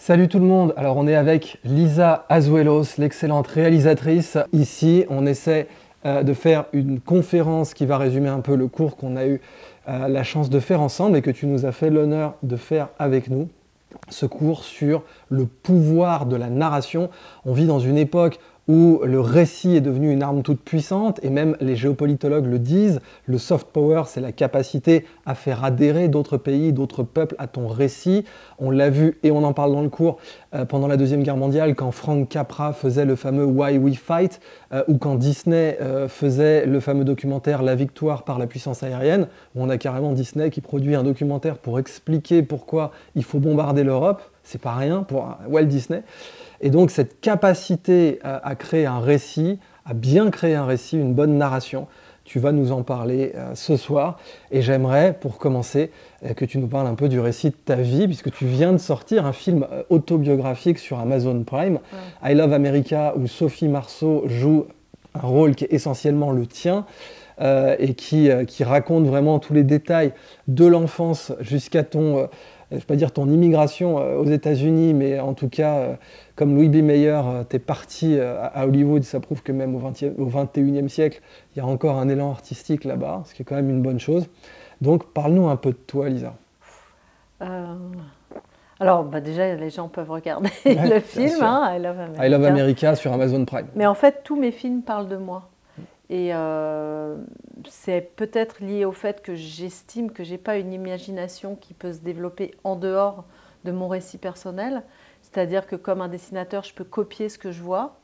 Salut tout le monde, alors on est avec Lisa Azuelos, l'excellente réalisatrice. Ici, on essaie de faire une conférence qui va résumer un peu le cours qu'on a eu la chance de faire ensemble et que tu nous as fait l'honneur de faire avec nous. Ce cours sur le pouvoir de la narration. On vit dans une époque où le récit est devenu une arme toute puissante, et même les géopolitologues le disent, le soft power, c'est la capacité à faire adhérer d'autres pays, d'autres peuples à ton récit. On l'a vu, et on en parle dans le cours, pendant la Deuxième Guerre mondiale, quand Frank Capra faisait le fameux Why We Fight, ou quand Disney faisait le fameux documentaire La victoire par la puissance aérienne, où on a carrément Disney qui produit un documentaire pour expliquer pourquoi il faut bombarder l'Europe. C'est pas rien pour Walt Disney. Et donc cette capacité à créer un récit, à bien créer un récit, une bonne narration, tu vas nous en parler ce soir. Et j'aimerais, pour commencer, que tu nous parles un peu du récit de ta vie, puisque tu viens de sortir un film autobiographique sur Amazon Prime, I Love America, où Sophie Marceau joue un rôle qui est essentiellement le tien, et qui raconte vraiment tous les détails de l'enfance jusqu'à ton... je ne vais pas dire ton immigration aux États-Unis, mais en tout cas, comme Louis B. Mayer, tu es parti à Hollywood, ça prouve que même au XXIe siècle, il y a encore un élan artistique là-bas, ce qui est quand même une bonne chose. Donc, parle-nous un peu de toi, Lisa. Alors, déjà, les gens peuvent regarder le film, hein, I Love America. I Love America sur Amazon Prime. Mais en fait, tous mes films parlent de moi. Et c'est peut-être lié au fait que j'estime que je n'ai pas une imagination qui peut se développer en dehors de mon récit personnel. C'est-à-dire que comme un dessinateur, je peux copier ce que je vois,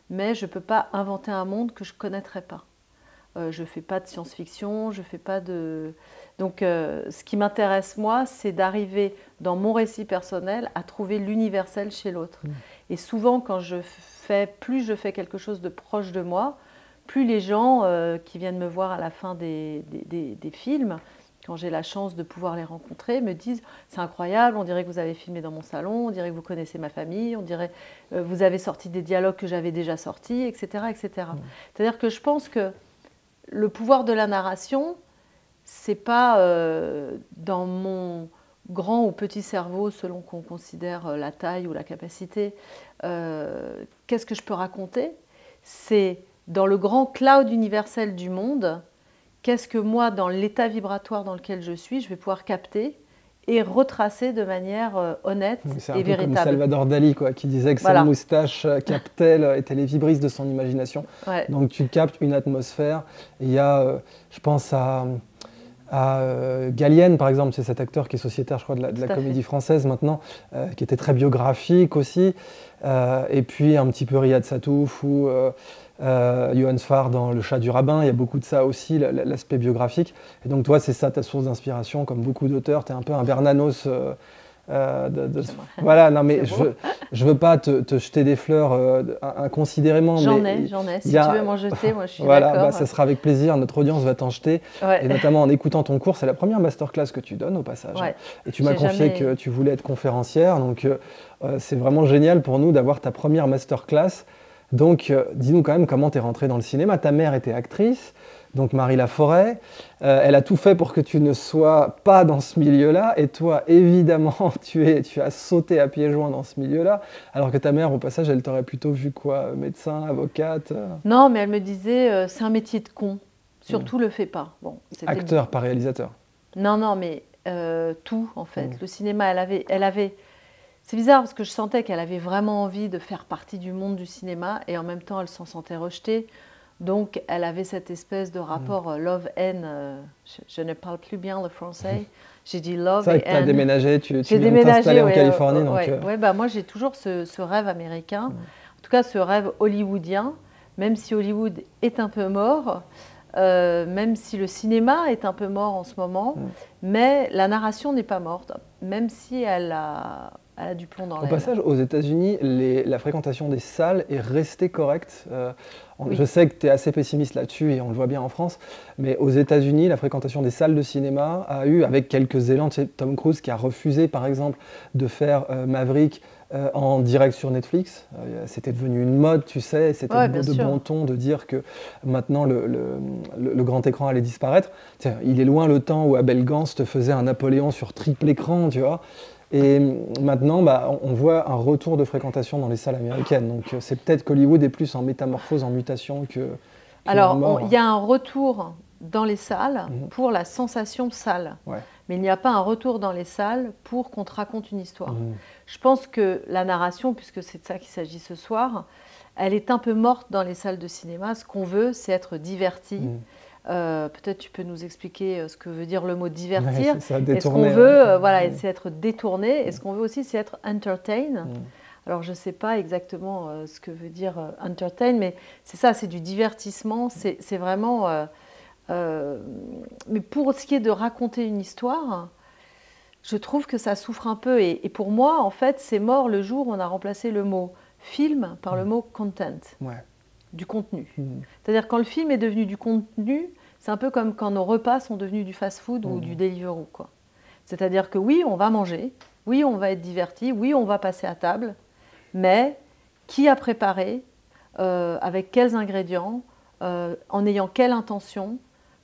mais je ne peux pas inventer un monde que je ne connaîtrais pas. Je ne fais pas de science-fiction, je fais pas de... Donc ce qui m'intéresse moi, c'est d'arriver dans mon récit personnel à trouver l'universel chez l'autre. Et souvent, plus je fais quelque chose de proche de moi, plus les gens qui viennent me voir à la fin des films, quand j'ai la chance de pouvoir les rencontrer, me disent « c'est incroyable, on dirait que vous avez filmé dans mon salon, on dirait que vous connaissez ma famille, on dirait que vous avez sorti des dialogues que j'avais déjà sortis, etc. etc. » C'est-à-dire que je pense que le pouvoir de la narration, c'est pas dans mon grand ou petit cerveau, selon qu'on considère la taille ou la capacité, qu'est-ce que je peux raconter? C'est dans le grand cloud universel du monde, qu'est-ce que moi, dans l'état vibratoire dans lequel je suis, je vais pouvoir capter et retracer de manière honnête et véritable. C'est un peu comme Salvador Dali, quoi, qui disait que sa moustache captait, était les vibrisses de son imagination. Ouais. Donc tu captes une atmosphère. Il y a, je pense à Gallienne, par exemple, c'est cet acteur qui est sociétaire, je crois, de la comédie française maintenant, qui était très biographique aussi. Et puis un petit peu Riyad Satouf ou Johan Sfar dans Le Chat du Rabbin, il y a beaucoup de ça aussi, l'aspect biographique. Et donc toi, c'est ça ta source d'inspiration, comme beaucoup d'auteurs, tu es un peu un Bernanos. Voilà, non mais je veux pas te jeter des fleurs inconsidérément. J'en ai. Si tu veux m'en jeter, moi je suis voilà, d'accord. Ça sera avec plaisir, notre audience va t'en jeter. Ouais. Et notamment en écoutant ton cours, c'est la première masterclass que tu donnes au passage. Ouais. Et tu m'as confié que tu voulais être conférencière, donc c'est vraiment génial pour nous d'avoir ta première masterclass. Donc dis-nous quand même comment tu es rentrée dans le cinéma. Ta mère était actrice. Donc Marie Laforêt, elle a tout fait pour que tu ne sois pas dans ce milieu-là, et toi, évidemment, tu as sauté à pieds joints dans ce milieu-là, alors que ta mère, au passage, elle t'aurait plutôt vu quoi, médecin, avocate Non, mais elle me disait, c'est un métier de con, surtout le fais pas. Bon, acteur, pas réalisateur. Non, mais tout, en fait. Le cinéma, elle avait... C'est bizarre, parce que je sentais qu'elle avait vraiment envie de faire partie du monde du cinéma, et en même temps, elle s'en sentait rejetée. Donc, elle avait cette espèce de rapport love-haine. Je ne parle plus bien le français. J'ai dit love et haine. C'est vrai que tu as déménagé, tu viens t'installer en Californie. Moi, j'ai toujours ce rêve américain, en tout cas ce rêve hollywoodien, même si Hollywood est un peu mort, même si le cinéma est un peu mort en ce moment, mais la narration n'est pas morte, même si elle a du plomb dans l'aile. Au passage, aux États-Unis, la fréquentation des salles est restée correcte. Je sais que tu es assez pessimiste là-dessus et on le voit bien en France, mais aux États-Unis, la fréquentation des salles de cinéma a eu, avec quelques élans, tu sais, Tom Cruise qui a refusé par exemple de faire Maverick en direct sur Netflix. C'était devenu une mode, tu sais, c'était de bon ton de dire que maintenant le grand écran allait disparaître. Tiens, il est loin le temps où Abel Gance te faisait un Napoléon sur triple écran, tu vois. Et maintenant, on voit un retour de fréquentation dans les salles américaines. Donc c'est peut-être qu'Hollywood est plus en métamorphose, en mutation que Alors, il y a un retour dans les salles pour la sensation salle. Ouais. Mais il n'y a pas un retour dans les salles pour qu'on te raconte une histoire. Je pense que la narration, puisque c'est de ça qu'il s'agit ce soir, elle est un peu morte dans les salles de cinéma. Ce qu'on veut, c'est être diverti. Peut-être tu peux nous expliquer ce que veut dire le mot divertir. Ouais, et ce qu'on veut, voilà, c'est être détourné. Et ce qu'on veut aussi, c'est être entertain. Alors, je ne sais pas exactement ce que veut dire entertain, mais c'est ça, c'est du divertissement. C'est vraiment... mais pour ce qui est de raconter une histoire, je trouve que ça souffre un peu. Et pour moi, en fait, c'est mort le jour où on a remplacé le mot film par le mot content, du contenu. C'est-à-dire quand le film est devenu du contenu, c'est un peu comme quand nos repas sont devenus du fast-food ou du Deliveroo, quoi. C'est-à-dire que oui, on va manger, oui, on va être diverti, oui, on va passer à table, mais qui a préparé, avec quels ingrédients, en ayant quelle intention,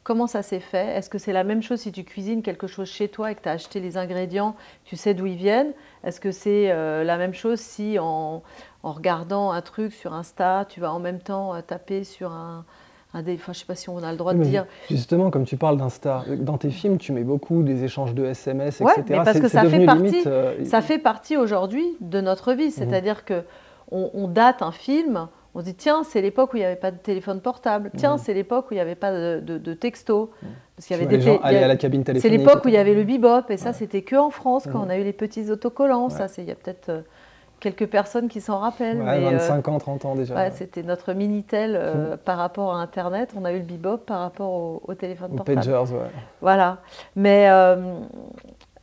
comment ça s'est fait? Est-ce que c'est la même chose si tu cuisines quelque chose chez toi et que tu as acheté les ingrédients, tu sais d'où ils viennent? Est-ce que c'est la même chose si en regardant un truc sur Insta, tu vas en même temps taper sur enfin, je ne sais pas si on a le droit de dire... Justement, comme tu parles d'Insta, dans tes films, tu mets beaucoup des échanges de SMS, ouais, etc. Mais parce que ça fait partie aujourd'hui de notre vie. C'est-à-dire qu'on date un film... On se dit, tiens, c'est l'époque où il n'y avait pas de téléphone portable. Tiens, c'est l'époque où il n'y avait pas de texto. Parce qu'il y avait les gens allaient à la cabine téléphonique. C'est l'époque où il y avait le bebop. Et ça, c'était qu'en France, quand on a eu les petits autocollants. Ça, il y a peut-être quelques personnes qui s'en rappellent. Ouais, mais 25 ans, 30 ans déjà. Ouais, c'était notre Minitel par rapport à Internet. On a eu le bebop par rapport au téléphone portable. Pagers, ouais. Voilà. Mais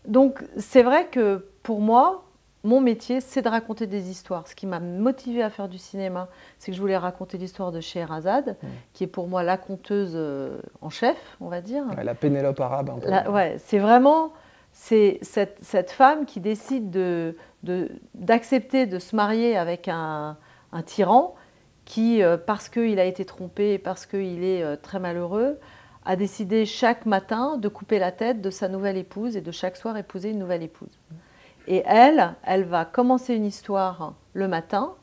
donc, c'est vrai que pour moi... Mon métier, c'est de raconter des histoires. Ce qui m'a motivée à faire du cinéma, c'est que je voulais raconter l'histoire de Scheherazade, qui est pour moi la conteuse en chef, on va dire. Ouais, la Pénélope arabe, un peu. Ouais, c'est vraiment cette femme qui décide d'accepter de se marier avec un tyran qui, parce qu'il a été trompé, parce qu'il est très malheureux, a décidé chaque matin de couper la tête de sa nouvelle épouse et de chaque soir épouser une nouvelle épouse. Et elle va commencer une histoire le matin,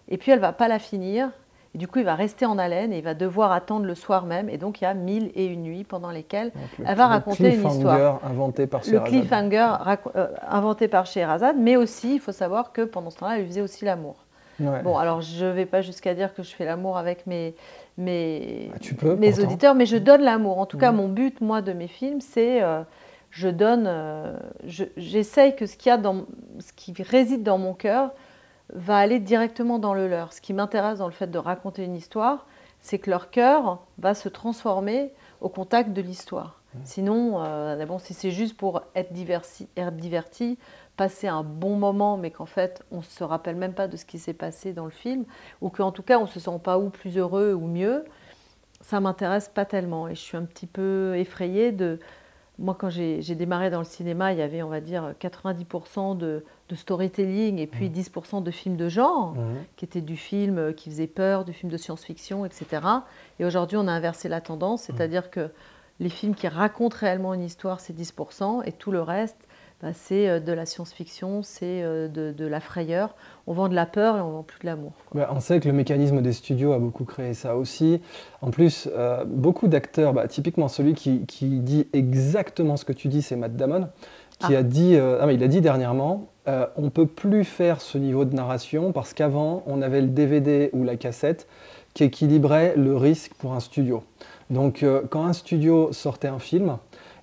et puis elle ne va pas la finir. Et du coup, il va rester en haleine et il va devoir attendre le soir même. Et donc, il y a 1001 nuits pendant lesquelles elle va raconter une histoire. Inventé par Scheherazade. Le cliffhanger inventé par Scheherazade, mais aussi, il faut savoir que pendant ce temps-là, elle faisait aussi l'amour. Ouais. Bon, alors je ne vais pas jusqu'à dire que je fais l'amour avec mes auditeurs, mais je donne l'amour. En tout cas, mon but, moi, de mes films, c'est... j'essaye que ce qui réside dans mon cœur va aller directement dans le leur. Ce qui m'intéresse dans le fait de raconter une histoire, c'est que leur cœur va se transformer au contact de l'histoire. Sinon, bon, si c'est juste pour être diverti, passer un bon moment, mais qu'en fait, on ne se rappelle même pas de ce qui s'est passé dans le film, ou qu'en tout cas, on ne se sent pas ou plus heureux ou mieux, ça ne m'intéresse pas tellement. Et je suis un petit peu effrayée de... Moi, quand j'ai démarré dans le cinéma, il y avait, on va dire, 90% de storytelling et puis 10% de films de genre, qui étaient du film qui faisait peur, du film de science-fiction, etc. Et aujourd'hui, on a inversé la tendance, c'est-à-dire que les films qui racontent réellement une histoire, c'est 10%, et tout le reste, c'est de la science-fiction, c'est de la frayeur. On vend de la peur et on vend plus de l'amour. On sait que le mécanisme des studios a beaucoup créé ça aussi. En plus, beaucoup d'acteurs, typiquement celui qui dit exactement ce que tu dis, c'est Matt Damon, qui a dit, il a dit dernièrement, on ne peut plus faire ce niveau de narration parce qu'avant, on avait le DVD ou la cassette qui équilibrait le risque pour un studio. Donc, quand un studio sortait un film,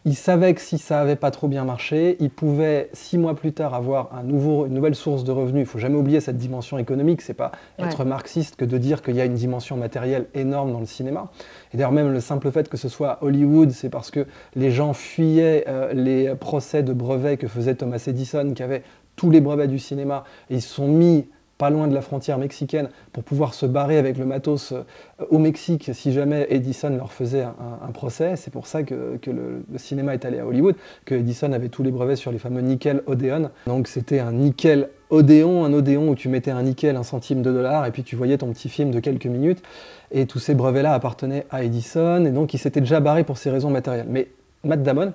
il savait que si ça n'avait pas trop bien marché, il pouvait 6 mois plus tard avoir une nouvelle source de revenus. Il ne faut jamais oublier cette dimension économique. Ce n'est pas être marxiste que de dire qu'il y a une dimension matérielle énorme dans le cinéma. Et d'ailleurs, même le simple fait que ce soit Hollywood, c'est parce que les gens fuyaient les procès de brevets que faisait Thomas Edison, qui avait tous les brevets du cinéma, et ils se sont mis pas loin de la frontière mexicaine pour pouvoir se barrer avec le matos au Mexique si jamais Edison leur faisait un procès. C'est pour ça que le cinéma est allé à Hollywood, que Edison avait tous les brevets sur les fameux nickel Odéon. Donc c'était un nickel Odéon, un Odéon où tu mettais un nickel, 1 centime de dollar, et puis tu voyais ton petit film de quelques minutes. Et tous ces brevets-là appartenaient à Edison, et donc il s'était déjà barré pour ces raisons matérielles. Mais Matt Damon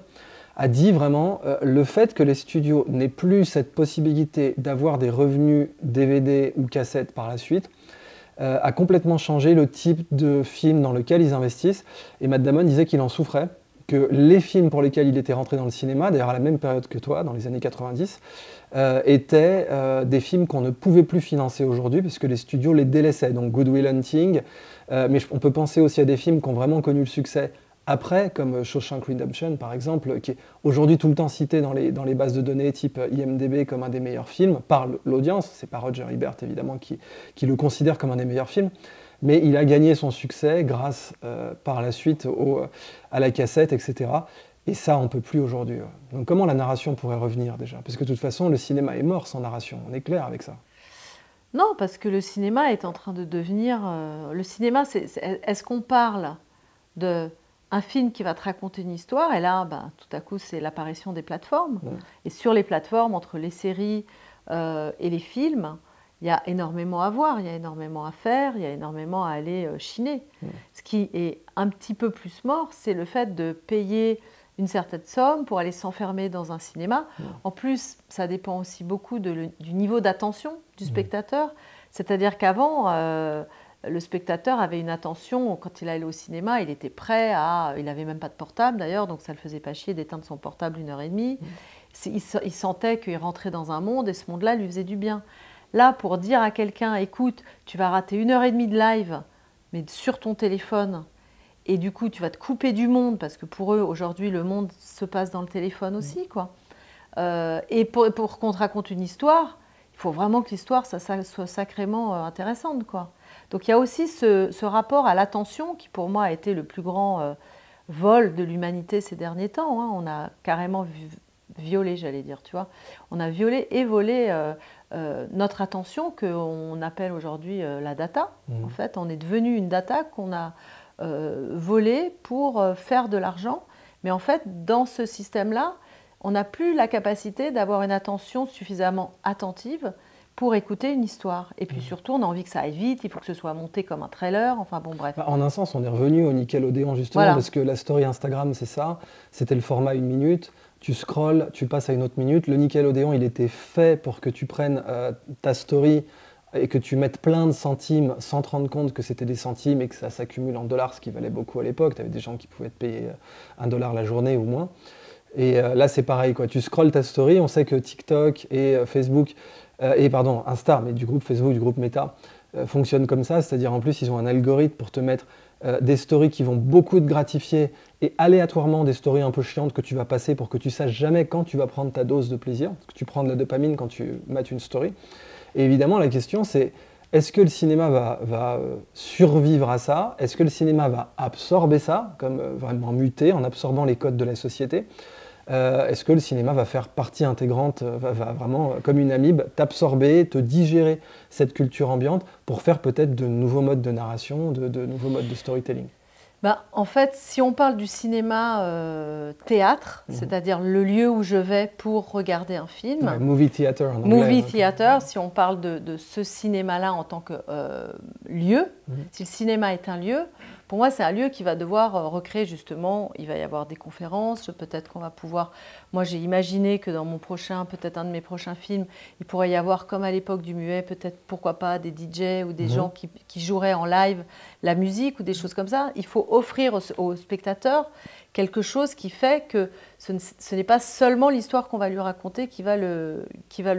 a dit vraiment le fait que les studios n'aient plus cette possibilité d'avoir des revenus DVD ou cassettes par la suite a complètement changé le type de film dans lequel ils investissent. Et Matt Damon disait qu'il en souffrait, que les films pour lesquels il était rentré dans le cinéma, d'ailleurs à la même période que toi, dans les années 90, étaient des films qu'on ne pouvait plus financer aujourd'hui puisque les studios les délaissaient. Donc Good Will Hunting, mais on peut penser aussi à des films qui ont vraiment connu le succès après, comme Shawshank Redemption par exemple, qui est aujourd'hui tout le temps cité dans les bases de données type IMDb comme un des meilleurs films par l'audience. C'est pas Roger Ebert évidemment qui le considère comme un des meilleurs films, mais il a gagné son succès grâce par la suite à la cassette, etc. Et ça, on ne peut plus aujourd'hui. Donc comment la narration pourrait revenir déjà? Parce que de toute façon, le cinéma est mort sans narration, on est clair avec ça. Non, parce que le cinéma est en train de devenir... le cinéma, est-ce qu'on parle de... un film qui va te raconter une histoire, et là, tout à coup, c'est l'apparition des plateformes. Ouais. Et sur les plateformes, entre les séries et les films, il y a énormément à voir, il y a énormément à faire, il y a énormément à aller chiner. Ouais. Ce qui est un petit peu plus mort, c'est le fait de payer une certaine somme pour aller s'enfermer dans un cinéma. Ouais. En plus, ça dépend aussi beaucoup du niveau d'attention du spectateur. C'est-à-dire qu'avant... le spectateur avait une attention, quand il allait au cinéma, il était prêt à... Il n'avait même pas de portable d'ailleurs, donc ça ne le faisait pas chier d'éteindre son portable 1h30. Il sentait qu'il rentrait dans un monde et ce monde-là lui faisait du bien. Là, pour dire à quelqu'un, écoute, tu vas rater 1h30 de live, mais sur ton téléphone, et du coup, tu vas te couper du monde, parce que pour eux, aujourd'hui, le monde se passe dans le téléphone aussi, quoi. Et pour qu'on te raconte une histoire, il faut vraiment que l'histoire soit sacrément intéressante, quoi. Donc il y a aussi ce rapport à l'attention qui pour moi a été le plus grand vol de l'humanité ces derniers temps. Hein. On a carrément violé, j'allais dire, tu vois. On a violé et volé notre attention qu'on appelle aujourd'hui la data. Mmh. En fait, on est devenu une data qu'on a volée pour faire de l'argent. Mais en fait, dans ce système-là, on n'a plus la capacité d'avoir une attention suffisamment attentive pour écouter une histoire. Et puis surtout, on a envie que ça aille vite, il faut que ce soit monté comme un trailer, enfin bon, bref. En un sens, on est revenu au Nickelodeon justement, voilà. Parce que la story Instagram, c'est ça, c'était le format 1 minute, tu scrolles, tu passes à une autre minute. Le Nickelodeon, il était fait pour que tu prennes ta story et que tu mettes plein de centimes sans te rendre compte que c'était des centimes et que ça s'accumule en dollars, ce qui valait beaucoup à l'époque. Tu avais des gens qui pouvaient te payer $1 la journée ou moins. Et là, c'est pareil, quoi. Tu scrolles ta story, on sait que TikTok et Facebook... Insta, mais du groupe Facebook, du groupe Meta, fonctionne comme ça, c'est-à-dire en plus ils ont un algorithme pour te mettre des stories qui vont beaucoup te gratifier et aléatoirement des stories un peu chiantes que tu vas passer pour que tu saches jamais quand tu vas prendre ta dose de plaisir, parce que tu prends de la dopamine quand tu mates une story. Et évidemment la question c'est, est-ce que le cinéma va survivre à ça? Est-ce que le cinéma va absorber ça, comme vraiment muter en absorbant les codes de la société? Est-ce que le cinéma va faire partie intégrante, va vraiment, comme une amibe, t'absorber, te digérer cette culture ambiante pour faire peut-être de nouveaux modes de narration, de nouveaux modes de storytelling? En fait, si on parle du cinéma théâtre, c'est-à-dire le lieu où je vais pour regarder un film, ouais, movie theater en anglais. Movie theater, si on parle de ce cinéma-là en tant que lieu, si le cinéma est un lieu, pour moi, c'est un lieu qui va devoir recréer justement, il va y avoir des conférences, peut-être qu'on va pouvoir... Moi, j'ai imaginé que dans peut-être un de mes prochains films, il pourrait y avoir, comme à l'époque du muet, peut-être, pourquoi pas, des DJ ou des gens qui joueraient en live la musique ou des choses comme ça. Il faut offrir aux spectateurs quelque chose qui fait que ce n'est pas seulement l'histoire qu'on va lui raconter qui va le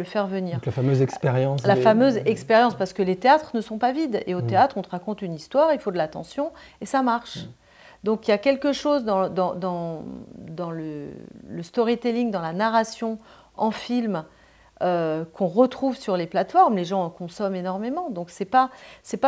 faire venir. Donc la fameuse expérience. La fameuse expérience, parce que les théâtres ne sont pas vides. Et au théâtre, on te raconte une histoire, il faut de l'attention, et ça marche. Donc il y a quelque chose dans le storytelling, dans la narration en film, qu'on retrouve sur les plateformes. Les gens en consomment énormément. Donc c'est pas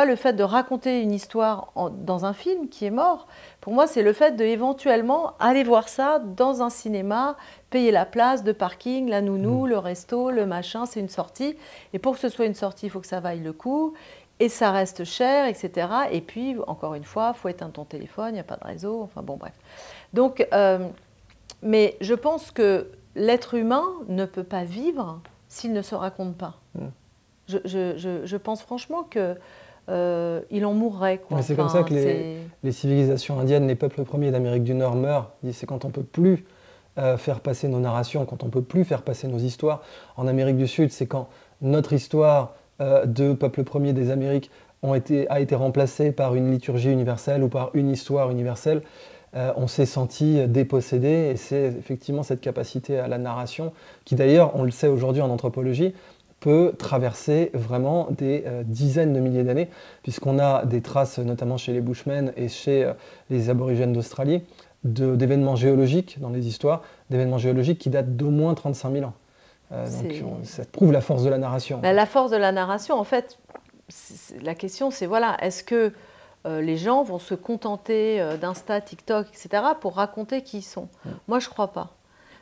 le fait de raconter une histoire dans un film qui est mort. Pour moi, c'est le fait d'éventuellement aller voir ça dans un cinéma, payer la place de parking, la nounou, le resto, le machin, c'est une sortie. Et pour que ce soit une sortie, il faut que ça vaille le coup. Et ça reste cher, etc. Et puis, encore une fois, il faut éteindre ton téléphone, il n'y a pas de réseau, enfin bon, bref. Donc, mais je pense que l'être humain ne peut pas vivre s'il ne se raconte pas. Je pense franchement qu'il en mourrait. C'est comme ça que les civilisations indiennes, les peuples premiers d'Amérique du Nord meurent. C'est quand on ne peut plus faire passer nos narrations, quand on ne peut plus faire passer nos histoires. En Amérique du Sud, c'est quand notre histoire de peuple premier des Amériques a été remplacée par une liturgie universelle ou par une histoire universelle. On s'est senti dépossédé, et c'est effectivement cette capacité à la narration qui d'ailleurs, on le sait aujourd'hui en anthropologie, peut traverser vraiment des dizaines de milliers d'années, puisqu'on a des traces, notamment chez les Bushmen et chez les aborigènes d'Australie, d'événements géologiques dans les histoires, d'événements géologiques qui datent d'au moins 35 000 ans. Ça prouve la force de la narration. La force de la narration, en fait, la question c'est, voilà, est-ce que les gens vont se contenter d'Insta, TikTok, etc. pour raconter qui ils sont? Moi, je ne crois pas.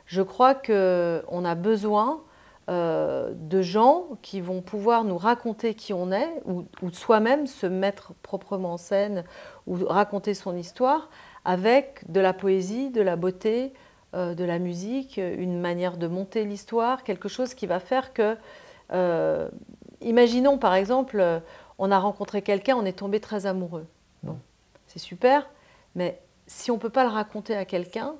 Je crois qu'on a besoin de gens qui vont pouvoir nous raconter qui on est, ou soi-même se mettre proprement en scène, ou raconter son histoire avec de la poésie, de la beauté, de la musique, une manière de monter l'histoire, quelque chose qui va faire que... imaginons par exemple, on a rencontré quelqu'un, on est tombé très amoureux. Bon, c'est super, mais si on ne peut pas le raconter à quelqu'un,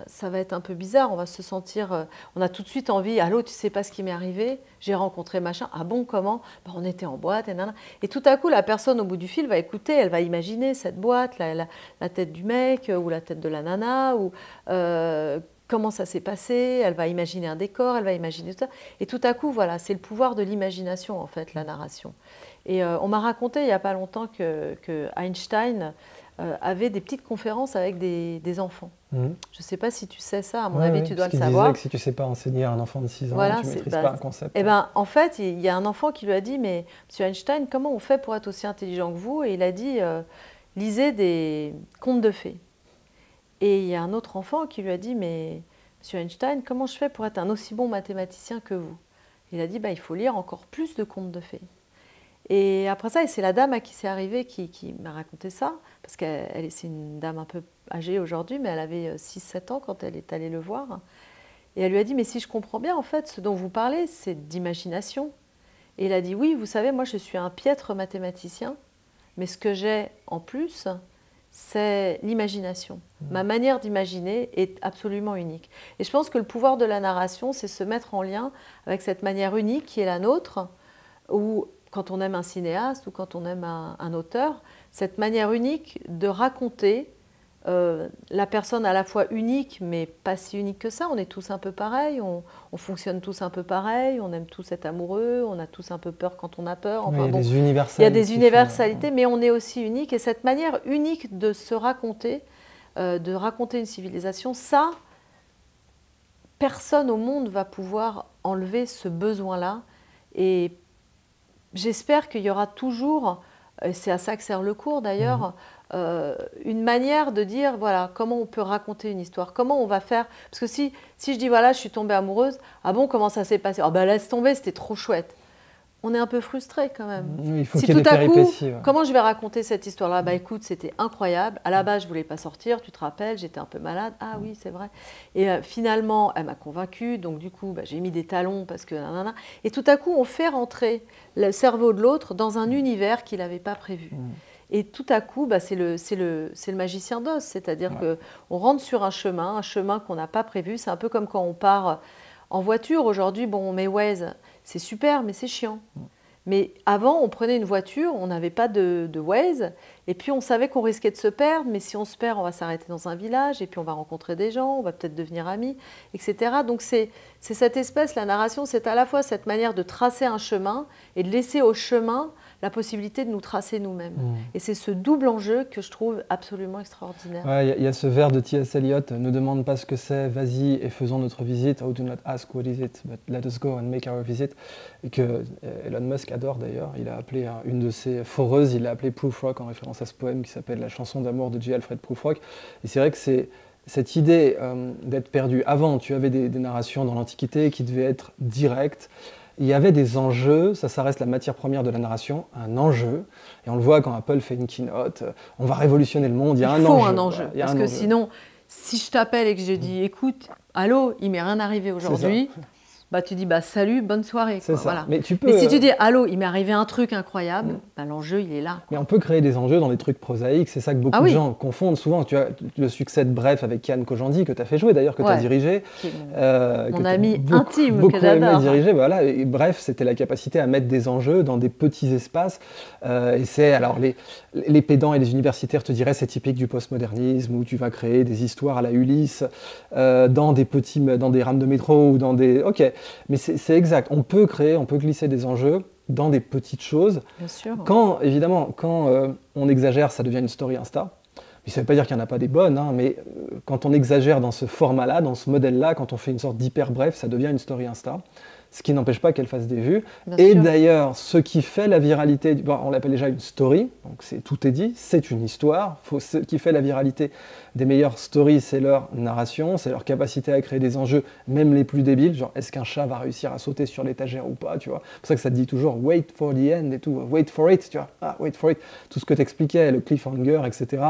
ça va être un peu bizarre, on va se sentir... on a tout de suite envie, allô, tu sais pas ce qui m'est arrivé, j'ai rencontré machin, ah bon, comment? On était en boîte, et tout à coup, la personne au bout du fil va écouter, elle va imaginer cette boîte, la tête du mec, ou la tête de la nana, ou comment ça s'est passé, elle va imaginer un décor, elle va imaginer tout ça. Et tout à coup, voilà, c'est le pouvoir de l'imagination, en fait, la narration. Et on m'a raconté il n'y a pas longtemps que Einstein avait des petites conférences avec des enfants. Je ne sais pas si tu sais ça, à mon avis, tu dois le savoir. Il disait que si tu ne sais pas enseigner à un enfant de 6 ans, voilà, tu ne maîtrises pas un concept. Eh ben, en fait, il y a un enfant qui lui a dit, mais Monsieur Einstein, comment on fait pour être aussi intelligent que vous? Et il a dit, lisez des contes de fées. Et il y a un autre enfant qui lui a dit, mais Monsieur Einstein, comment je fais pour être un aussi bon mathématicien que vous? Il a dit, il faut lire encore plus de contes de fées. Et après ça, et c'est la dame à qui c'est arrivé qui m'a raconté ça, parce que c'est une dame un peu âgée aujourd'hui, mais elle avait 6-7 ans quand elle est allée le voir. Et elle lui a dit, mais si je comprends bien, en fait, ce dont vous parlez, c'est d'imagination. Et il a dit, oui, vous savez, moi je suis un piètre mathématicien, mais ce que j'ai en plus, c'est l'imagination. Ma manière d'imaginer est absolument unique. Et je pense que le pouvoir de la narration, c'est se mettre en lien avec cette manière unique qui est la nôtre, où quand on aime un cinéaste ou quand on aime un auteur, cette manière unique de raconter la personne à la fois unique, mais pas si unique que ça. On est tous un peu pareils, on fonctionne tous un peu pareil, on aime tous être amoureux, on a tous un peu peur quand on a peur. Enfin, il y a des universalités, mais on est aussi unique. Et cette manière unique de se raconter, de raconter une civilisation, ça, personne au monde va pouvoir enlever ce besoin-là. Et j'espère qu'il y aura toujours, et c'est à ça que sert le cours d'ailleurs, une manière de dire, voilà, comment on peut raconter une histoire, comment on va faire. Parce que si je dis, voilà, je suis tombée amoureuse, ah bon, comment ça s'est passé? Ah ben laisse tomber, c'était trop chouette. On est un peu frustré quand même. Il faut qu'il y ait des péripéties. Comment je vais raconter cette histoire-là? Écoute, c'était incroyable. À la base, je ne voulais pas sortir, tu te rappelles, j'étais un peu malade. Ah oui, c'est vrai. Et finalement, elle m'a convaincue. Donc du coup, j'ai mis des talons parce que... Nanana. Et tout à coup, on fait rentrer le cerveau de l'autre dans un univers qu'il n'avait pas prévu. Et tout à coup, c'est le magicien d'Oz. C'est-à-dire qu'on rentre sur un chemin qu'on n'a pas prévu. C'est un peu comme quand on part en voiture. Aujourd'hui, on met Waze. C'est super, mais c'est chiant. Mais avant, on prenait une voiture, on n'avait pas de Waze, et puis on savait qu'on risquait de se perdre, mais si on se perd, on va s'arrêter dans un village, et puis on va rencontrer des gens, on va peut-être devenir amis, etc. Donc c'est cette espèce, la narration, c'est à la fois cette manière de tracer un chemin, et de laisser au chemin la possibilité de nous tracer nous-mêmes. Et c'est ce double enjeu que je trouve absolument extraordinaire. Il y a ce vers de T.S. Eliot, ne demande pas ce que c'est, vas-y et faisons notre visite. Oh, do not ask what is it, but let us go and make our visit. Et que Elon Musk adore d'ailleurs. Il a appelé une de ses foreuses, il l'a appelée Prufrock en référence à ce poème qui s'appelle La chanson d'amour de J. Alfred Prufrock. Et c'est vrai que c'est cette idée d'être perdu. Avant, tu avais des narrations dans l'Antiquité qui devaient être directes. Il y avait des enjeux, ça reste la matière première de la narration, un enjeu. Et on le voit quand Apple fait une keynote, on va révolutionner le monde, il y a un enjeu. Il faut un enjeu, parce que sinon, si je t'appelle et que je dis, écoute, allô, il m'est rien arrivé aujourd'hui, bah, tu dis bah, salut, bonne soirée. C'est ça. Voilà. Mais tu peux. Mais si tu dis allô, il m'est arrivé un truc incroyable, bah, l'enjeu il est là. Mais on peut créer des enjeux dans des trucs prosaïques, c'est ça que beaucoup de gens confondent souvent. Tu as le succès de Bref avec Kian Kojandi, que tu as fait jouer d'ailleurs, que tu as dirigé. Mon ami intime, beaucoup que j'adore. aimé diriger. Voilà. Et Bref, c'était la capacité à mettre des enjeux dans des petits espaces. Et c'est, alors, les pédants et les universitaires te diraient c'est typique du postmodernisme où tu vas créer des histoires à la Ulysse dans des rames de métro ou dans des. Ok, mais c'est exact. On peut glisser des enjeux dans des petites choses. Bien sûr. Évidemment, quand on exagère, ça devient une story Insta. Mais ça ne veut pas dire qu'il n'y en a pas des bonnes, hein, mais quand on exagère dans ce format-là, dans ce modèle-là, quand on fait une sorte d'hyper bref, ça devient une story Insta. Ce qui n'empêche pas qu'elle fasse des vues. Et d'ailleurs, ce qui fait la viralité, on l'appelle déjà une story, donc tout est dit, c'est une histoire. Ce qui fait la viralité des meilleures stories, c'est leur narration, c'est leur capacité à créer des enjeux, même les plus débiles, genre est-ce qu'un chat va réussir à sauter sur l'étagère ou pas, tu vois. C'est pour ça que ça te dit toujours wait for the end et tout, wait for it, tu vois, wait for it. Tout ce que t'expliquais, le cliffhanger, etc.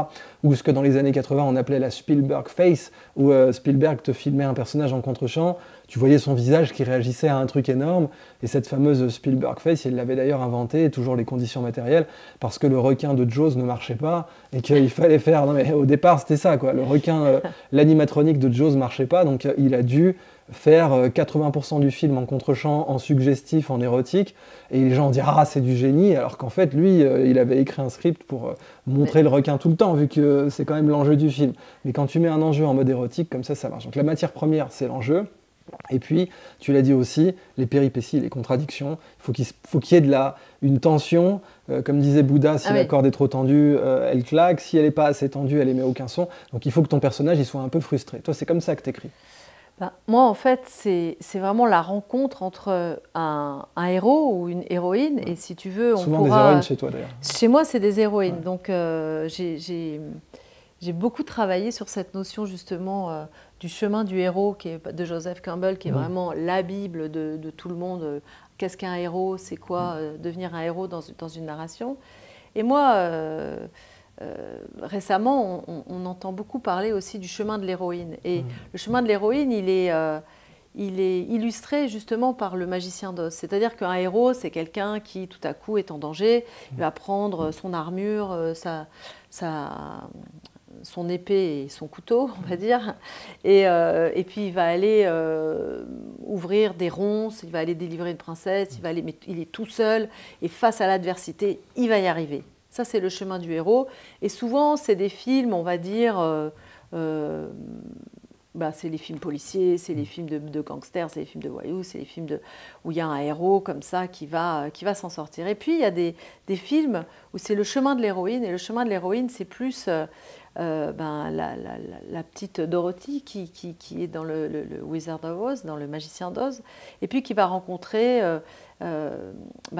Ou ce que dans les années 80 on appelait la Spielberg face, où Spielberg te filmait un personnage en contre-champ, tu voyais son visage qui réagissait à un truc énorme, et cette fameuse Spielberg face, il l'avait d'ailleurs inventée, toujours les conditions matérielles, parce que le requin de Jaws ne marchait pas, et qu'il fallait faire... Non mais au départ c'était ça, quoi. Le requin, l'animatronique de Jaws marchait pas, donc il a dû faire 80% du film en contre-champ, en suggestif, en érotique, et les gens diront « Ah, c'est du génie », alors qu'en fait, lui, il avait écrit un script pour montrer le requin tout le temps, vu que c'est quand même l'enjeu du film. Mais quand tu mets un enjeu en mode érotique, comme ça marche. Donc la matière première, c'est l'enjeu. Et puis, tu l'as dit aussi, les péripéties, les contradictions. Il faut qu'il y ait une tension. Comme disait Bouddha, si la corde est trop tendue, elle claque. Si elle n'est pas assez tendue, elle émet aucun son. Donc il faut que ton personnage il soit un peu frustré. Toi, c'est comme ça que tu écris. Moi, en fait, c'est vraiment la rencontre entre un héros ou une héroïne. Et si tu veux, souvent des héroïnes chez toi, d'ailleurs. Chez moi, c'est des héroïnes. Donc, j'ai beaucoup travaillé sur cette notion, justement, du chemin du héros de Joseph Campbell, qui est vraiment la Bible de tout le monde. Qu'est-ce qu'un héros? C'est quoi devenir un héros dans une narration? Et moi, récemment, on entend beaucoup parler aussi du chemin de l'héroïne. Et le chemin de l'héroïne, il est illustré justement par le magicien d'Oz. C'est-à-dire qu'un héros, c'est quelqu'un qui, tout à coup, est en danger. Il va prendre son armure, son épée et son couteau, on va dire. Et puis, il va aller ouvrir des ronces, il va aller délivrer une princesse, mais il est tout seul. Et face à l'adversité, il va y arriver. Ça, c'est le chemin du héros. Et souvent, c'est des films, on va dire... c'est les films policiers, c'est les films de gangsters, c'est les films de voyous, c'est les films où il y a un héros comme ça qui va s'en sortir. Et puis, il y a des films où c'est le chemin de l'héroïne. Et le chemin de l'héroïne, c'est plus la petite Dorothy qui est dans le Wizard of Oz, dans le Magicien d'Oz, et puis qui va rencontrer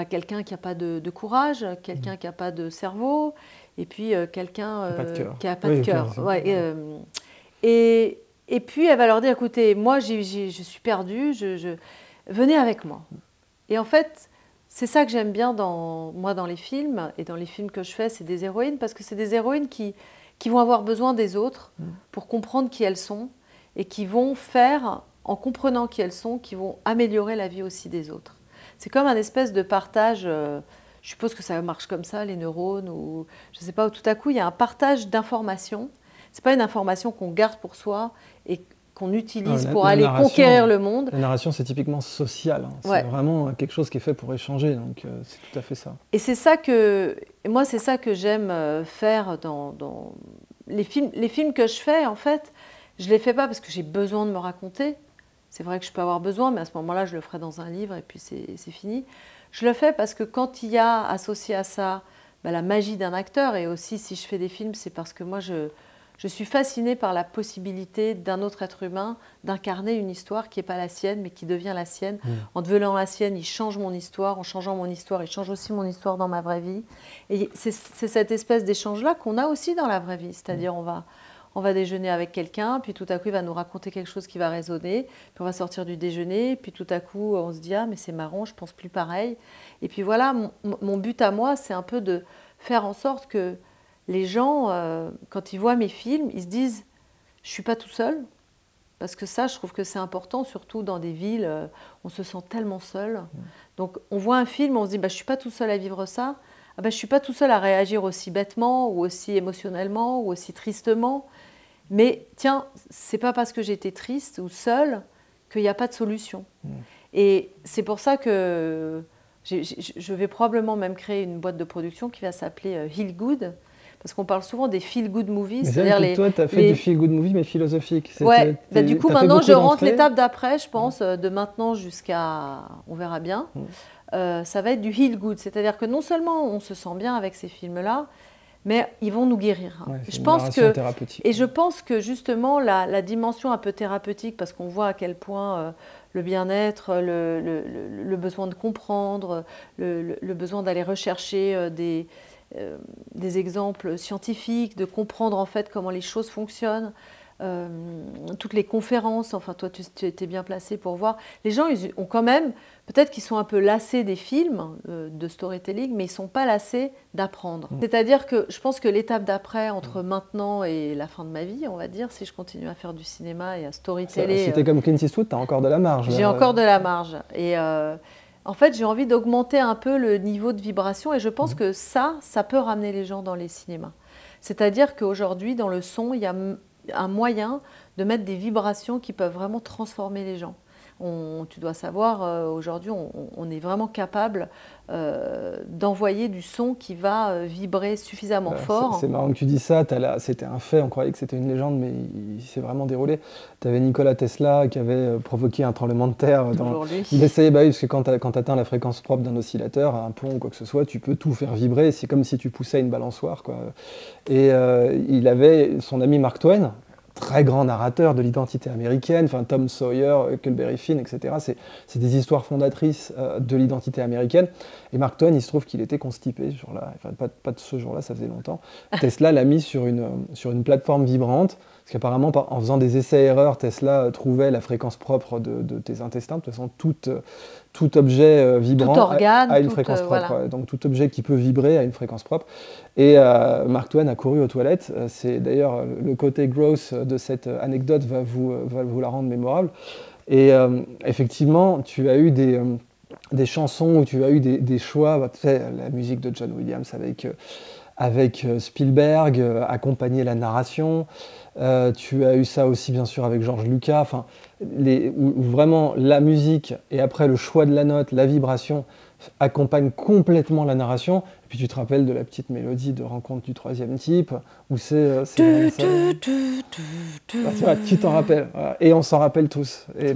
quelqu'un qui n'a pas de courage, quelqu'un qui n'a pas de cerveau, et puis quelqu'un qui n'a pas de cœur. Et puis, elle va leur dire, écoutez, moi, je suis perdue, venez avec moi. Et en fait, c'est ça que j'aime bien dans les films, et dans les films que je fais, c'est des héroïnes, parce que c'est des héroïnes qui vont avoir besoin des autres pour comprendre qui elles sont, et qui vont faire, en comprenant qui elles sont, qui vont améliorer la vie aussi des autres. C'est comme un espèce de partage, je suppose que ça marche comme ça, les neurones, ou je ne sais pas, où tout à coup, il y a un partage d'informations. Ce n'est pas une information qu'on garde pour soi et qu'on utilise pour aller conquérir le monde. La narration, c'est typiquement social. Hein. C'est vraiment quelque chose qui est fait pour échanger. Donc, c'est tout à fait ça. Et c'est ça que j'aime faire dans les films. Les films que je fais, en fait, je ne les fais pas parce que j'ai besoin de me raconter. C'est vrai que je peux avoir besoin, mais à ce moment-là, je le ferai dans un livre et puis c'est fini. Je le fais parce que quand il y a associé à ça la magie d'un acteur, et aussi si je fais des films, c'est parce que moi, je suis fascinée par la possibilité d'un autre être humain d'incarner une histoire qui n'est pas la sienne, mais qui devient la sienne. En devenant la sienne, il change mon histoire. En changeant mon histoire, il change aussi mon histoire dans ma vraie vie. Et c'est cette espèce d'échange-là qu'on a aussi dans la vraie vie. C'est-à-dire, on va déjeuner avec quelqu'un, puis tout à coup, il va nous raconter quelque chose qui va résonner, puis on va sortir du déjeuner, puis tout à coup, on se dit « Ah, mais c'est marrant, je pense plus pareil ». Et puis voilà, mon but à moi, c'est un peu de faire en sorte que les gens, quand ils voient mes films, ils se disent « Je ne suis pas tout seul, Parce que ça, je trouve que c'est important, surtout dans des villes, on se sent tellement seul. Donc on voit un film, on se dit, bah, je ne suis pas tout seul à vivre ça. Ah, bah, je ne suis pas tout seul à réagir aussi bêtement, ou aussi émotionnellement, ou aussi tristement. Mais tiens, c'est pas parce que j'étais triste ou seule qu'il n'y a pas de solution. Et c'est pour ça que je vais probablement même créer une boîte de production qui va s'appeler Heal Good, parce qu'on parle souvent des feel good movies. C'est-à-dire que toi, tu as fait du feel good movie, mais philosophique. Ouais, bah, du coup, maintenant, je rentre l'étape d'après, je pense, de maintenant jusqu'à, on verra bien, ça va être du heal good. C'est-à-dire que non seulement on se sent bien avec ces films-là, mais ils vont nous guérir. Ouais, je pense que justement, la dimension un peu thérapeutique, parce qu'on voit à quel point le bien-être, le besoin de comprendre, le besoin d'aller rechercher des exemples scientifiques, de comprendre en fait comment les choses fonctionnent, toutes les conférences, enfin toi tu étais bien placé pour voir. Les gens ils ont quand même, peut-être qu'ils sont un peu lassés des films de storytelling, mais ils ne sont pas lassés d'apprendre. C'est-à-dire que je pense que l'étape d'après, entre maintenant et la fin de ma vie, on va dire, si je continue à faire du cinéma et à storyteller... Si t'es comme Clint Eastwood, t'as encore de la marge. J'ai encore de la marge. Et en fait, j'ai envie d'augmenter un peu le niveau de vibration et je pense que ça peut ramener les gens dans les cinémas. C'est-à-dire qu'aujourd'hui, dans le son, il y a un moyen de mettre des vibrations qui peuvent vraiment transformer les gens. Tu dois savoir, aujourd'hui, on est vraiment capable d'envoyer du son qui va vibrer suffisamment fort. C'est marrant que tu dis ça, c'était un fait, on croyait que c'était une légende, mais il s'est vraiment déroulé. Tu avais Nikola Tesla qui avait provoqué un tremblement de terre. Il essayait, bah oui, parce que quand tu atteins la fréquence propre d'un oscillateur, un pont ou quoi que ce soit, tu peux tout faire vibrer, c'est comme si tu poussais une balançoire, quoi. Et il avait son ami Mark Twain, très grand narrateur de l'identité américaine, enfin Tom Sawyer, Huckleberry Finn, etc. C'est des histoires fondatrices de l'identité américaine. Et Mark Twain, il se trouve qu'il était constipé ce jour-là, enfin pas de ce jour-là, ça faisait longtemps. Tesla l'a mis sur une plateforme vibrante, parce qu'apparemment, en faisant des essais-erreurs, Tesla trouvait la fréquence propre de tes intestins. De toute façon, tout objet vibrant a une fréquence propre. Voilà. Donc tout objet qui peut vibrer a une fréquence propre. Et Mark Twain a couru aux toilettes. C'est d'ailleurs le côté gross de cette anecdote va vous la rendre mémorable. Et effectivement, tu as eu des chansons où tu as eu des choix. Tu sais, la musique de John Williams avec Spielberg, accompagner la narration. Tu as eu ça aussi bien sûr avec George Lucas, enfin, où vraiment la musique et après le choix de la note, la vibration accompagnent complètement la narration. Et puis tu te rappelles de la petite mélodie de Rencontre du troisième type, où c'est tu t'en rappelles, voilà. Et on s'en rappelle tous. Et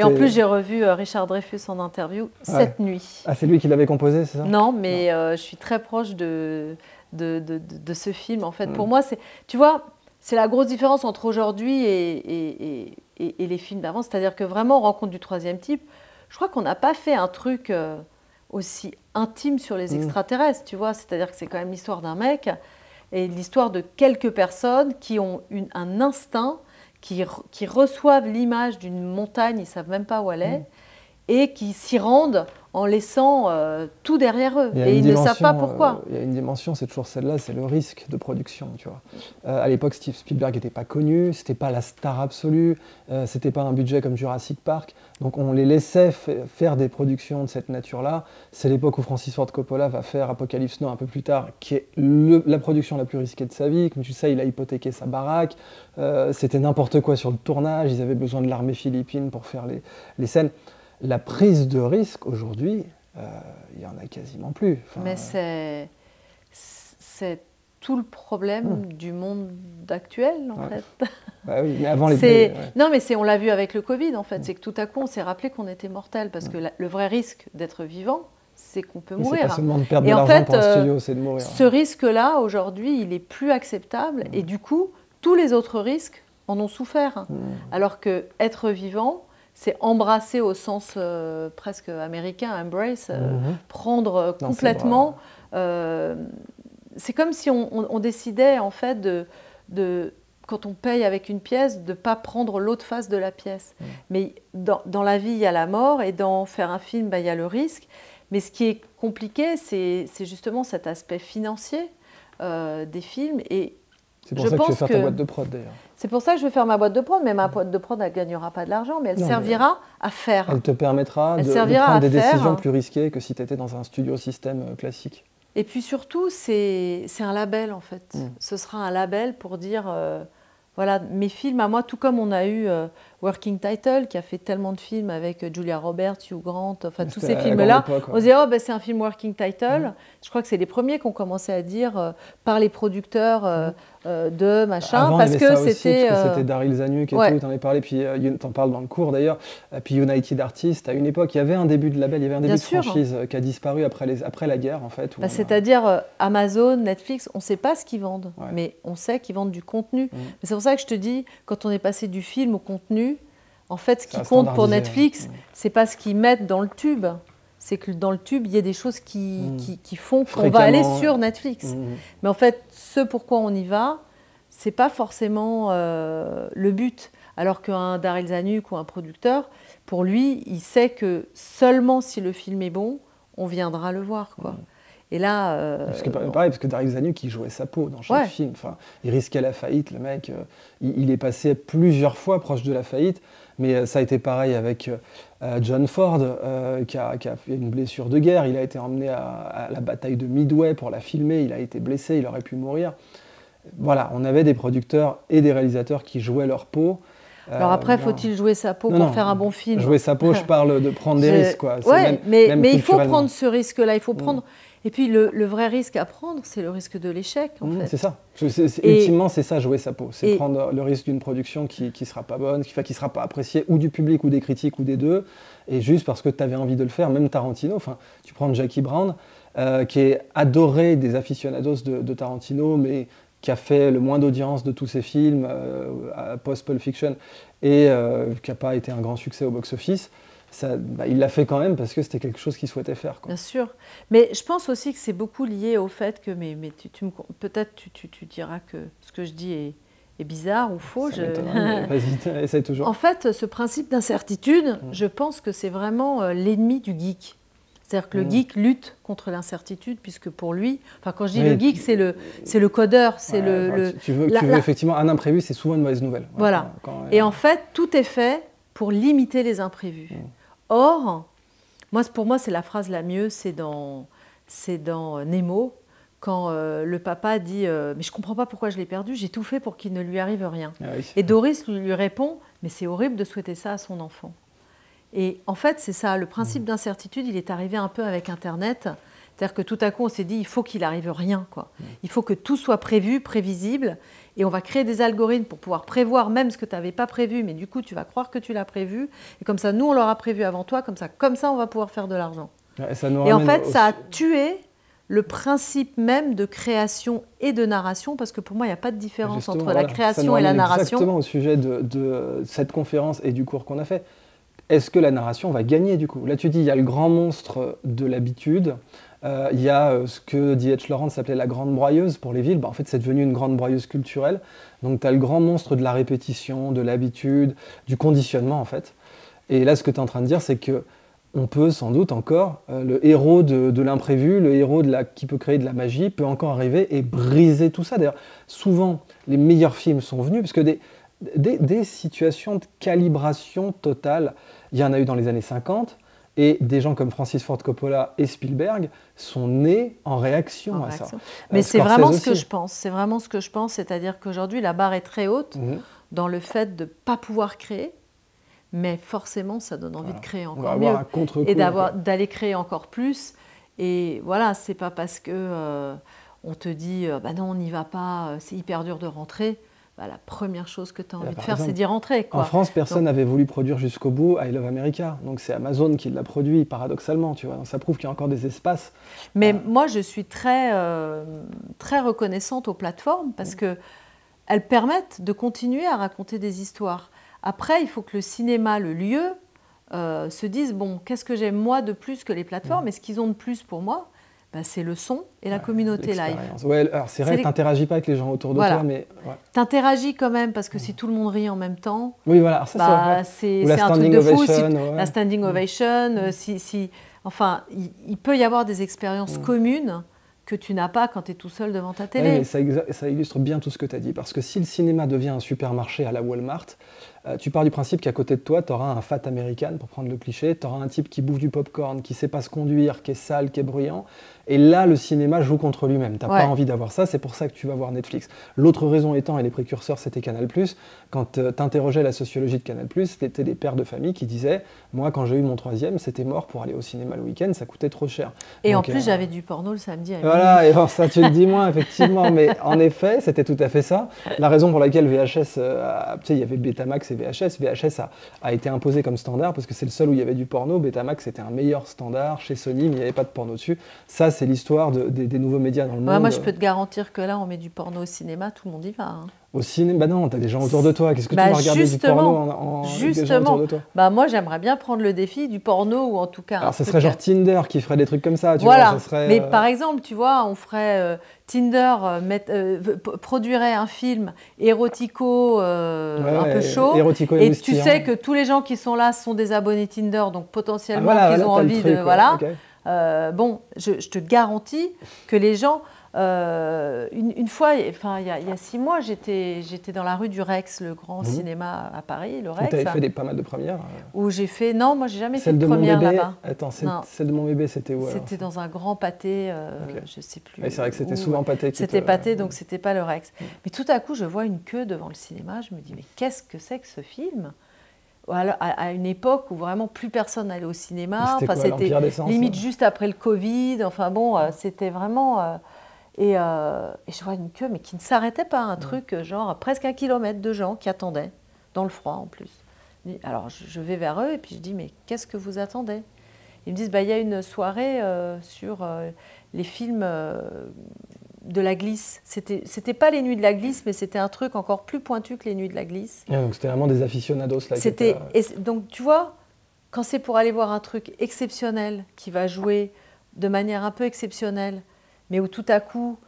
en plus j'ai revu Richard Dreyfuss en interview cette nuit. Ah, c'est lui qui l'avait composé, c'est ça? Non, mais je suis très proche de ce film en fait. Pour moi, tu vois, c'est la grosse différence entre aujourd'hui et les films d'avant. C'est-à-dire que vraiment, Rencontre du troisième type, je crois qu'on n'a pas fait un truc aussi intime sur les extraterrestres, tu vois. C'est-à-dire que c'est quand même l'histoire d'un mec et l'histoire de quelques personnes qui ont un instinct, qui reçoivent l'image d'une montagne, ils ne savent même pas où elle est, et qui s'y rendent en laissant tout derrière eux. Et ils ne savent pas pourquoi. Il y a une dimension, c'est toujours celle-là, c'est le risque de production. Tu vois. À l'époque, Steve Spielberg n'était pas connu, c'était pas la star absolue, c'était pas un budget comme Jurassic Park. Donc on les laissait faire des productions de cette nature-là. C'est l'époque où Francis Ford Coppola va faire Apocalypse Now un peu plus tard, qui est la production la plus risquée de sa vie. Comme tu sais, il a hypothéqué sa baraque. C'était n'importe quoi sur le tournage. Ils avaient besoin de l'armée philippine pour faire les scènes. La prise de risque, aujourd'hui, il n'y en a quasiment plus. Enfin, mais c'est tout le problème du monde actuel, en fait. Bah oui, mais avant Non, mais on l'a vu avec le Covid, en fait. C'est que tout à coup, on s'est rappelé qu'on était mortel. Parce que le vrai risque d'être vivant, c'est qu'on peut mourir. C'est pas seulement de perdre de l'argent pour un studio, c'est de mourir. Ce risque-là, aujourd'hui, il n'est plus acceptable. Et du coup, tous les autres risques en ont souffert. Alors qu'être vivant, c'est embrasser au sens presque américain, embrace, prendre complètement. C'est comme si on décidait, en fait, quand on paye avec une pièce, de ne pas prendre l'autre face de la pièce. Mais dans la vie, il y a la mort, et dans faire un film, il y a le risque. Mais ce qui est compliqué, c'est justement cet aspect financier des films. Et C'est pour ça que tu veux faire ta boîte de prod d'ailleurs. C'est pour ça que je vais faire ma boîte de prod, mais ma boîte de prod, elle ne gagnera pas de l'argent, mais elle servira à faire. Elle te permettra de prendre des décisions plus risquées que si tu étais dans un studio système classique. Et puis surtout, c'est un label en fait. Ce sera un label pour dire, voilà, mes films à moi, tout comme on a eu Working Title, qui a fait tellement de films avec Julia Roberts, Hugh Grant, enfin tous ces films-là. On se dit, oh, ben, c'est un film Working Title. Je crois que c'est les premiers qu'on commençait à dire par les producteurs de machin. Avant, parce que c'était Daryl Zanuck et tout, t'en avais parlé, puis t'en parles dans le cours d'ailleurs. Puis United Artists, à une époque, il y avait un début de label, il y avait un début de franchise qui a disparu après la guerre en fait. C'est-à-dire Amazon, Netflix, on ne sait pas ce qu'ils vendent, mais on sait qu'ils vendent du contenu. Mais c'est pour ça que je te dis, quand on est passé du film au contenu, en fait, ce qui compte pour Netflix, c'est pas ce qu'ils mettent dans le tube. C'est que dans le tube, il y a des choses qui font qu'on va aller sur Netflix. Mais en fait, ce pourquoi on y va, c'est pas forcément le but. Alors qu'un Daryl Zanuck ou un producteur, pour lui, il sait que seulement si le film est bon, on viendra le voir, quoi. Et là, pareil, parce que Daryl Zanuck, il jouait sa peau dans chaque film. Enfin, il risquait la faillite, le mec. Il est passé plusieurs fois proche de la faillite. Mais ça a été pareil avec John Ford, qui a fait une blessure de guerre. Il a été emmené à la bataille de Midway pour la filmer. Il a été blessé, il aurait pu mourir. Voilà, on avait des producteurs et des réalisateurs qui jouaient leur peau. Alors après, faut-il jouer sa peau pour faire un bon film? Jouer sa peau, je parle de prendre des risques, quoi. Ouais, mais il faut prendre ce risque-là. Il faut prendre. Et puis le vrai risque à prendre, c'est le risque de l'échec, en fait. C'est ça. Ultimement, c'est ça, jouer sa peau. C'est prendre le risque d'une production qui ne sera pas bonne, qui ne sera pas appréciée, ou du public, ou des critiques, ou des deux. Et juste parce que tu avais envie de le faire, même Tarantino. Enfin, tu prends Jackie Brown, qui est adoré des aficionados de Tarantino, mais qui a fait le moins d'audience de tous ses films, post-Pulp Fiction, et qui n'a pas été un grand succès au box-office. Il l'a fait quand même parce que c'était quelque chose qu'il souhaitait faire, quoi. Bien sûr. Mais je pense aussi que c'est beaucoup lié au fait que, peut-être tu diras que ce que je dis est bizarre ou faux. Vas-y, essaie toujours. En fait, ce principe d'incertitude, je pense que c'est vraiment l'ennemi du geek. C'est-à-dire que le geek lutte contre l'incertitude, puisque pour lui, enfin quand je dis le geek, c'est le codeur, c'est Tu veux effectivement, un imprévu, c'est souvent une mauvaise nouvelle. Voilà. Et en fait, tout est fait pour limiter les imprévus. Or, pour moi, c'est la phrase la mieux, c'est dans Nemo, quand le papa dit mais je ne comprends pas pourquoi je l'ai perdu, j'ai tout fait pour qu'il ne lui arrive rien. Et Doris lui répond mais c'est horrible de souhaiter ça à son enfant. Et en fait, c'est ça, le principe d'incertitude, il est arrivé un peu avec Internet. C'est-à-dire que tout à coup, on s'est dit, il faut qu'il n'arrive rien, quoi. Il faut que tout soit prévu, prévisible, et on va créer des algorithmes pour pouvoir prévoir même ce que tu n'avais pas prévu, mais du coup, tu vas croire que tu l'as prévu. Et comme ça, nous, on l'aura prévu avant toi, comme ça, on va pouvoir faire de l'argent. Et en fait, ça a tué le principe même de création et de narration, parce que pour moi, il n'y a pas de différence entre la création et la narration. Exactement au sujet de cette conférence et du cours qu'on a fait. Est-ce que la narration va gagner du coup? Là, tu dis, il y a le grand monstre de l'habitude, il y a ce que D.H. Lawrence appelait la grande broyeuse pour les villes. En fait, c'est devenu une grande broyeuse culturelle. Donc, tu as le grand monstre de la répétition, de l'habitude, du conditionnement, en fait. Et là, ce que tu es en train de dire, c'est que on peut sans doute encore, le héros de l'imprévu, le héros qui peut créer de la magie, peut encore arriver et briser tout ça. D'ailleurs, souvent, les meilleurs films sont venus, parce que des situations de calibration totale, il y en a eu dans les années 50, et des gens comme Francis Ford Coppola et Spielberg sont nés en réaction à ça. Mais c'est vraiment ce que je pense. C'est vraiment ce que je pense, c'est-à-dire qu'aujourd'hui, la barre est très haute dans le fait de ne pas pouvoir créer, mais forcément, ça donne envie de créer encore mieux et d'aller créer encore plus. Et voilà, c'est pas parce que on te dit bah non, on n'y va pas, c'est hyper dur de rentrer. La première chose que tu as envie de faire, c'est d'y rentrer, quoi. En France, personne n'avait voulu produire jusqu'au bout I Love America. Donc c'est Amazon qui l'a produit, paradoxalement. Tu vois. Donc, ça prouve qu'il y a encore des espaces. Mais moi, je suis très reconnaissante aux plateformes parce qu'elles permettent de continuer à raconter des histoires. Après, il faut que le cinéma, le lieu, se dise, bon, qu'est-ce que j'aime moi de plus que les plateformes? Et ce qu'ils ont de plus pour moi, c'est le son et la communauté live. Ouais, alors c'est vrai, tu n'interagis pas avec les gens autour de toi, mais... Ouais. Tu interagis quand même, parce que si tout le monde rit en même temps, oui, voilà. c'est un truc de fou. La standing ovation, enfin, il peut y avoir des expériences communes que tu n'as pas quand tu es tout seul devant ta télé. Ouais, mais ça illustre bien tout ce que tu as dit. Parce que si le cinéma devient un supermarché à la Walmart, tu pars du principe qu'à côté de toi, tu auras un fat américain, pour prendre le cliché, tu auras un type qui bouffe du popcorn, qui ne sait pas se conduire, qui est sale, qui est bruyant. Et là, le cinéma joue contre lui-même. Tu n'as pas envie d'avoir ça, c'est pour ça que tu vas voir Netflix. L'autre raison étant, et les précurseurs, c'était Canal+. Quand tu interrogeais la sociologie de Canal+, c'était des pères de famille qui disaient « Moi, quand j'ai eu mon 3e, c'était mort pour aller au cinéma le week-end, ça coûtait trop cher. » Et donc, en plus, j'avais du porno le samedi. Voilà, et bon, ça tu le dis moins, effectivement. Mais en effet, c'était tout à fait ça. La raison pour laquelle VHS, tu sais, il y avait Betamax et VHS. VHS a été imposé comme standard parce que c'est le seul où il y avait du porno. Betamax, c'était un meilleur standard chez Sony, mais il n'y avait pas de porno dessus. Ça, c'est l'histoire des nouveaux médias dans le monde. Moi, je peux te garantir que là, on met du porno au cinéma, tout le monde y va. Hein. Au cinéma, bah non, t'as des gens autour de toi. Qu'est-ce que tu vas regarder du porno avec des gens autour de toi? Bah moi, j'aimerais bien prendre le défi du porno ou en tout cas. Alors, ça serait genre Tinder qui ferait des trucs comme ça, tu voilà. vois. Ça serait, mais par exemple, tu vois, on ferait Tinder produirait un film érotico un peu chaud. Et tu sais que tous les gens qui sont là sont des abonnés Tinder, donc potentiellement qu'ils ont envie de. Voilà. Okay. Bon, je te garantis que les gens. Une fois, enfin, il y a 6 mois, j'étais dans la rue du Rex, le grand cinéma à Paris, le Rex. Tu avais fait pas mal de premières Où j'ai fait... Non, moi, j'ai jamais fait de première là-bas. Attends, celle de mon bébé, c'était où? C'était dans un grand pâté, je sais plus. C'est vrai que c'était souvent pâté. C'était pâté, donc c'était pas le Rex. Mais tout à coup, je vois une queue devant le cinéma, je me dis, mais qu'est-ce que c'est que ce film? À une époque où vraiment plus personne n'allait au cinéma. C'était limite juste après le Covid. Enfin bon, c'était vraiment... Et je vois une queue, mais qui ne s'arrêtait pas, un truc genre presque 1 kilomètre de gens qui attendaient, dans le froid en plus. Alors je vais vers eux et puis je dis, mais qu'est-ce que vous attendez? Ils me disent, bah, y a une soirée sur les films de la glisse. C'était pas les Nuits de la glisse, mais c'était un truc encore plus pointu que les Nuits de la glisse. Donc c'était vraiment des aficionados là. Donc tu vois, quand c'est pour aller voir un truc exceptionnel, qui va jouer de manière un peu exceptionnelle, mais où tout à coup,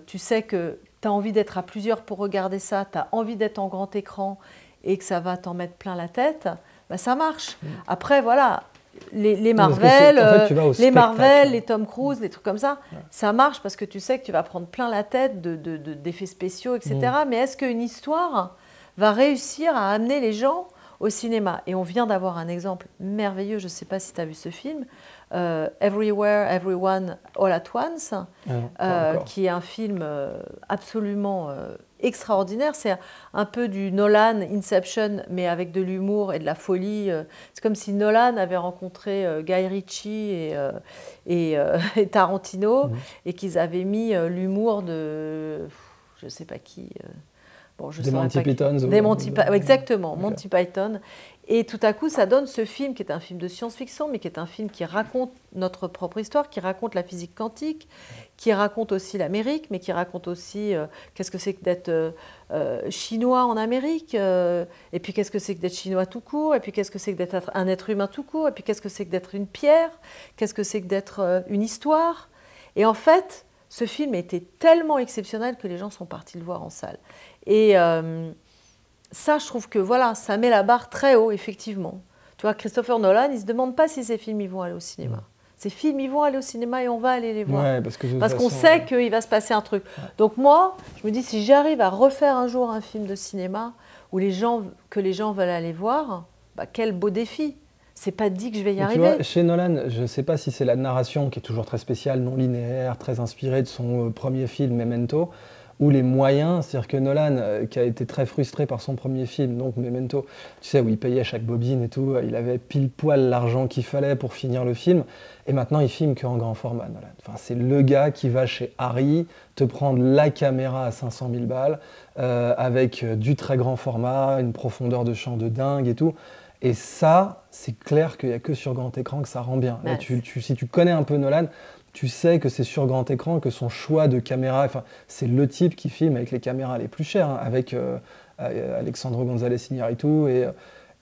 tu sais que tu as envie d'être à plusieurs pour regarder ça, tu as envie d'être en grand écran et que ça va t'en mettre plein la tête, bah ça marche. Après, voilà, les Marvel, les Tom Cruise, les trucs comme ça, ça marche parce que tu sais que tu vas prendre plein la tête d'effets spéciaux, etc. Mais est-ce qu'une histoire va réussir à amener les gens au cinéma? Et on vient d'avoir un exemple merveilleux, je ne sais pas si tu as vu ce film, Everywhere, Everyone, All at Once, qui est un film absolument extraordinaire. C'est un peu du Nolan, Inception, mais avec de l'humour et de la folie. C'est comme si Nolan avait rencontré Guy Ritchie et Tarantino, et qu'ils avaient mis l'humour de, je ne sais pas qui... des Monty Python. Exactement, Monty Python. Et tout à coup, ça donne ce film qui est un film de science-fiction, mais qui est un film qui raconte notre propre histoire, qui raconte la physique quantique, qui raconte aussi l'Amérique, mais qui raconte aussi qu'est-ce que c'est que d'être chinois en Amérique, et puis qu'est-ce que c'est que d'être chinois tout court, et puis qu'est-ce que c'est que d'être un être humain tout court, et puis qu'est-ce que c'est que d'être une pierre, qu'est-ce que c'est que d'être une histoire. Et en fait, ce film était tellement exceptionnel que les gens sont partis le voir en salle. Et ça, je trouve que voilà, ça met la barre très haut, effectivement. Tu vois, Christopher Nolan, il ne se demande pas si ces films ils vont aller au cinéma. Ces films, ils vont aller au cinéma et on va aller les voir. Ouais, parce qu'on sait qu'il va se passer un truc. Donc moi, je me dis, si j'arrive à refaire un jour un film de cinéma où les gens veulent aller voir, bah, quel beau défi. C'est pas dit que je vais y arriver. Tu vois, chez Nolan, je ne sais pas si c'est la narration qui est toujours très spéciale, non linéaire, très inspirée de son premier film, Memento, ou les moyens, c'est-à-dire que Nolan, qui a été très frustré par son premier film, donc Memento, tu sais, où il payait chaque bobine et tout, il avait pile poil l'argent qu'il fallait pour finir le film, et maintenant il filme qu'en grand format, Nolan. Enfin, c'est le gars qui va chez Harry te prendre la caméra à 500 000 balles, avec du très grand format, une profondeur de champ de dingue et tout. Et ça, c'est clair qu'il n'y a que sur grand écran que ça rend bien. Là, si tu connais un peu Nolan, tu sais que c'est sur grand écran que son choix de caméra, enfin, c'est le type qui filme avec les caméras les plus chères, hein, avec Alejandro González Iñárritu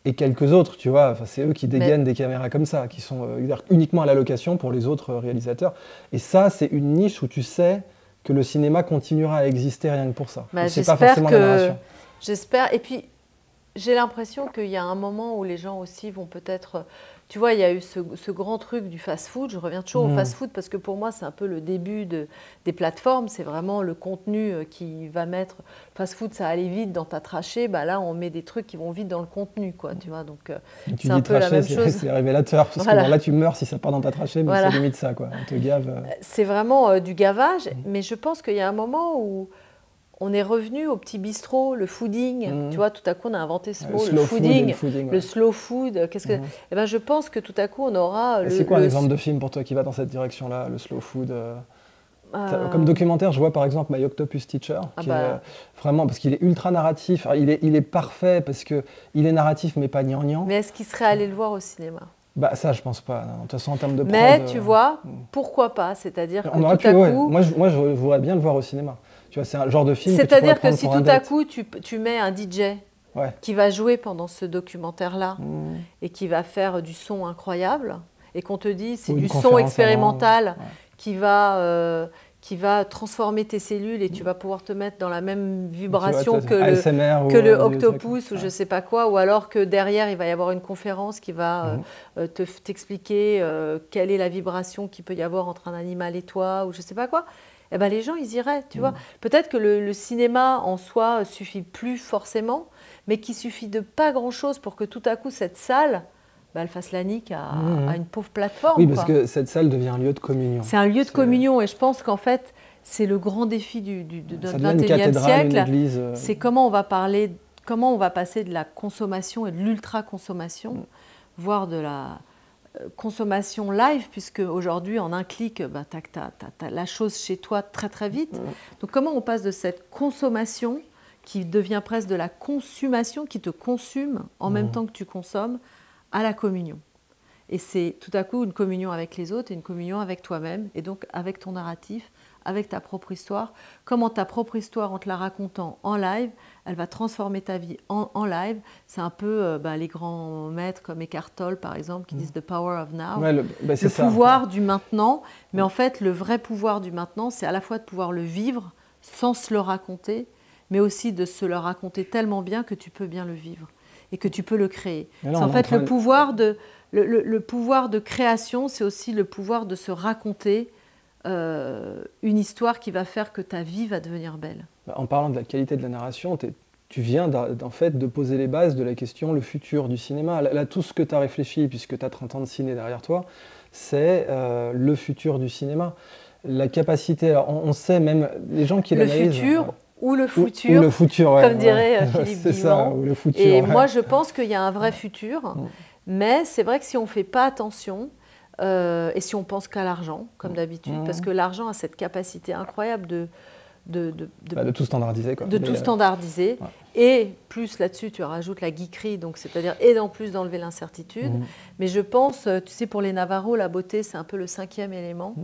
et quelques autres, tu vois. Enfin, c'est eux qui dégainent des caméras comme ça, qui sont uniquement à la location pour les autres réalisateurs. Et ça, c'est une niche où tu sais que le cinéma continuera à exister rien que pour ça. C'est pas forcément la narration. J'espère. Et puis, J'ai l'impression qu'il y a un moment où les gens aussi vont peut-être... Tu vois, il y a eu ce grand truc du fast-food. Je reviens toujours au fast-food parce que pour moi, c'est un peu le début des plateformes. C'est vraiment le contenu qui va mettre... Fast-food, ça allait vite dans ta trachée. Bah là, on met des trucs qui vont vite dans le contenu, quoi. Tu vois, donc c'est un peu la même chose. C'est révélateur parce que là, tu meurs si ça part dans ta trachée, mais c'est limite ça, quoi. On te gave. C'est vraiment du gavage, mais je pense qu'il y a un moment où on est revenu au petit bistrot, le fooding. Tu vois, tout à coup, on a inventé ce mot, le fooding, le slow food. Qu'est-ce que Eh ben, je pense que tout à coup, on aura. C'est quoi un exemple de film pour toi qui va dans cette direction-là, le slow food Comme documentaire, je vois par exemple My Octopus Teacher, qui est vraiment parce qu'il est ultra narratif. Alors, il est parfait parce que il est narratif, mais pas gnangnan. Mais est-ce qu'il serait allé le voir au cinéma? Bah ça, je pense pas. Non. De toute façon, en termes de prod, mais tu vois, pourquoi pas? C'est-à-dire que tout à coup, moi, je voudrais bien le voir au cinéma. Tu vois, c'est un genre de film. C'est-à-dire que si tout à coup tu mets un DJ qui va jouer pendant ce documentaire-là et qui va faire du son incroyable et qu'on te dit c'est du son expérimental qui va transformer tes cellules et tu vas pouvoir te mettre dans la même vibration que le octopus ou je ne sais pas quoi, ou alors que derrière il va y avoir une conférence qui va t'expliquer quelle est la vibration qu'il peut y avoir entre un animal et toi ou je ne sais pas quoi. Eh ben, les gens, ils iraient, tu vois. Peut-être que le cinéma en soi suffit plus forcément, mais qu'il suffit de pas grand-chose pour que tout à coup, cette salle, elle fasse la nique à une pauvre plateforme. Oui, parce que cette salle devient un lieu de communion. C'est un lieu de communion et je pense qu'en fait, c'est le grand défi de notre 21e siècle. C'est comment on va passer de la consommation et de l'ultra-consommation, voire de la consommation live, puisque aujourd'hui, en un clic, tu as la chose chez toi très très vite. Donc comment on passe de cette consommation qui devient presque de la consommation, qui te consume en même temps que tu consommes, à la communion. Et c'est tout à coup une communion avec les autres et une communion avec toi-même, et donc avec ton narratif, avec ta propre histoire. Comment ta propre histoire, en te la racontant en live, elle va transformer ta vie en live. C'est un peu les grands maîtres comme Eckhart Tolle, par exemple, qui disent « the power of now le pouvoir du maintenant. Mais en fait, le vrai pouvoir du maintenant, c'est à la fois de pouvoir le vivre sans se le raconter, mais aussi de se le raconter tellement bien que tu peux bien le vivre et que tu peux le créer. C'est en fait le pouvoir de création, c'est aussi le pouvoir de se raconter une histoire qui va faire que ta vie va devenir belle. En parlant de la qualité de la narration, tu viens en fait de poser les bases de la question le futur du cinéma. Là, tout ce que tu as réfléchi, puisque tu as 30 ans de ciné derrière toi, c'est le futur du cinéma. La capacité, alors on sait même, les gens qui l'analysent... Le futur ou le futur, comme dirait Philippe Guillemont. Et moi, je pense qu'il y a un vrai futur, mais c'est vrai que si on ne fait pas attention, et si on pense qu'à l'argent, comme d'habitude, parce que l'argent a cette capacité incroyable de tout standardiser. Quoi. De tout standardiser. Et plus là-dessus, tu rajoutes la geekerie, donc c'est-à-dire et en plus d'enlever l'incertitude. Mais je pense, tu sais, pour les Navarro, la beauté, c'est un peu le 5e élément.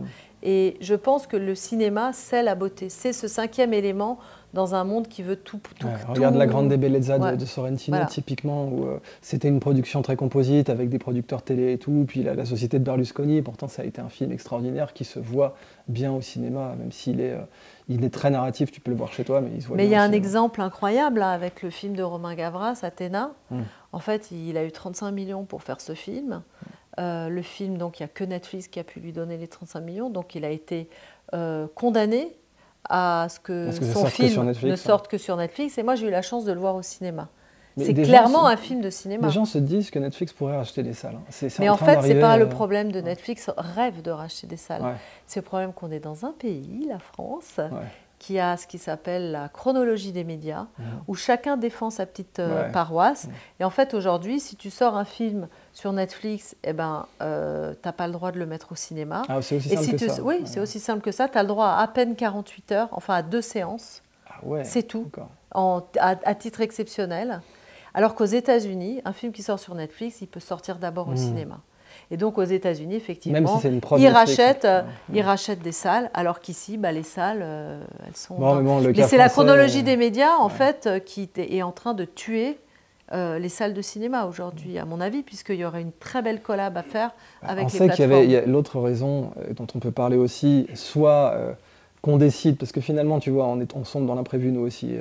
Et je pense que le cinéma, c'est la beauté. C'est ce 5e élément dans un monde qui veut tout. Regarde La Grande Bellezza de Sorrentino, typiquement, où c'était une production très composite, avec des producteurs télé et tout, puis la Société de Berlusconi, et pourtant ça a été un film extraordinaire qui se voit bien au cinéma, même s'il est très narratif, tu peux le voir chez toi, mais il se voit bien. Mais il y a un exemple incroyable là, avec le film de Romain Gavras, Athéna. En fait, il a eu 35 millions pour faire ce film. Le film, donc il n'y a que Netflix qui a pu lui donner les 35 millions, donc il a été condamné à ce que son film ne sorte que sur Netflix. Et moi, j'ai eu la chance de le voir au cinéma. C'est clairement un film de cinéma. Les gens se disent que Netflix pourrait racheter des salles. Mais en fait, ce n'est pas le problème de Netflix, rêve de racheter des salles. C'est le problème qu'on est dans un pays, la France, qui a ce qui s'appelle la chronologie des médias, où chacun défend sa petite paroisse. Et en fait, aujourd'hui, si tu sors un film sur Netflix, tu n'as pas le droit de le mettre au cinéma. C'est aussi simple que ça. Oui, c'est aussi simple que ça. Tu as le droit à peine 48 heures, enfin à 2 séances. C'est tout, à titre exceptionnel. Alors qu'aux États-Unis, un film qui sort sur Netflix, il peut sortir d'abord au cinéma. Et donc aux États-Unis, effectivement, ils rachètent des salles, alors qu'ici, les salles, elles sont... c'est la chronologie des médias, en fait, qui est en train de tuer les salles de cinéma aujourd'hui, à mon avis, puisqu'il y aurait une très belle collab à faire avec les plateformes. On sait qu'il y a l'autre raison dont on peut parler aussi, soit qu'on décide, parce que finalement, tu vois, on sombre dans l'imprévu, nous aussi.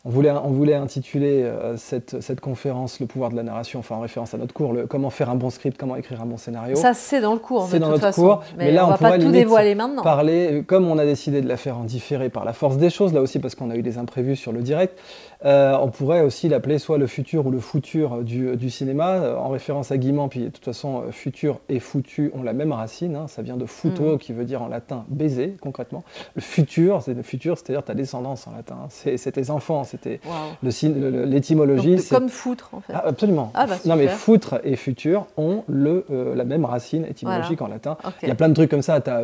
On voulait intituler cette conférence Le pouvoir de la narration, enfin en référence à notre cours, comment faire un bon script, comment écrire un bon scénario. Ça, c'est dans le cours, c'est dans notre cours, mais là, on ne va pas tout dévoiler maintenant. Parler, comme on a décidé de la faire en différé par la force des choses, là aussi parce qu'on a eu des imprévus sur le direct, on pourrait aussi l'appeler soit le futur ou le foutur du cinéma, en référence à Guimand, puis de toute façon, futur et foutu ont la même racine, ça vient de futo, qui veut dire en latin baiser, concrètement. Le futur, c'est-à-dire ta descendance en latin, c'est tes enfants, c'était l'étymologie. Comme foutre, en fait. Ah, absolument. Ah, bah, non, mais foutre et futur ont la même racine étymologique en latin. Okay. Il y a plein de trucs comme ça. Tu as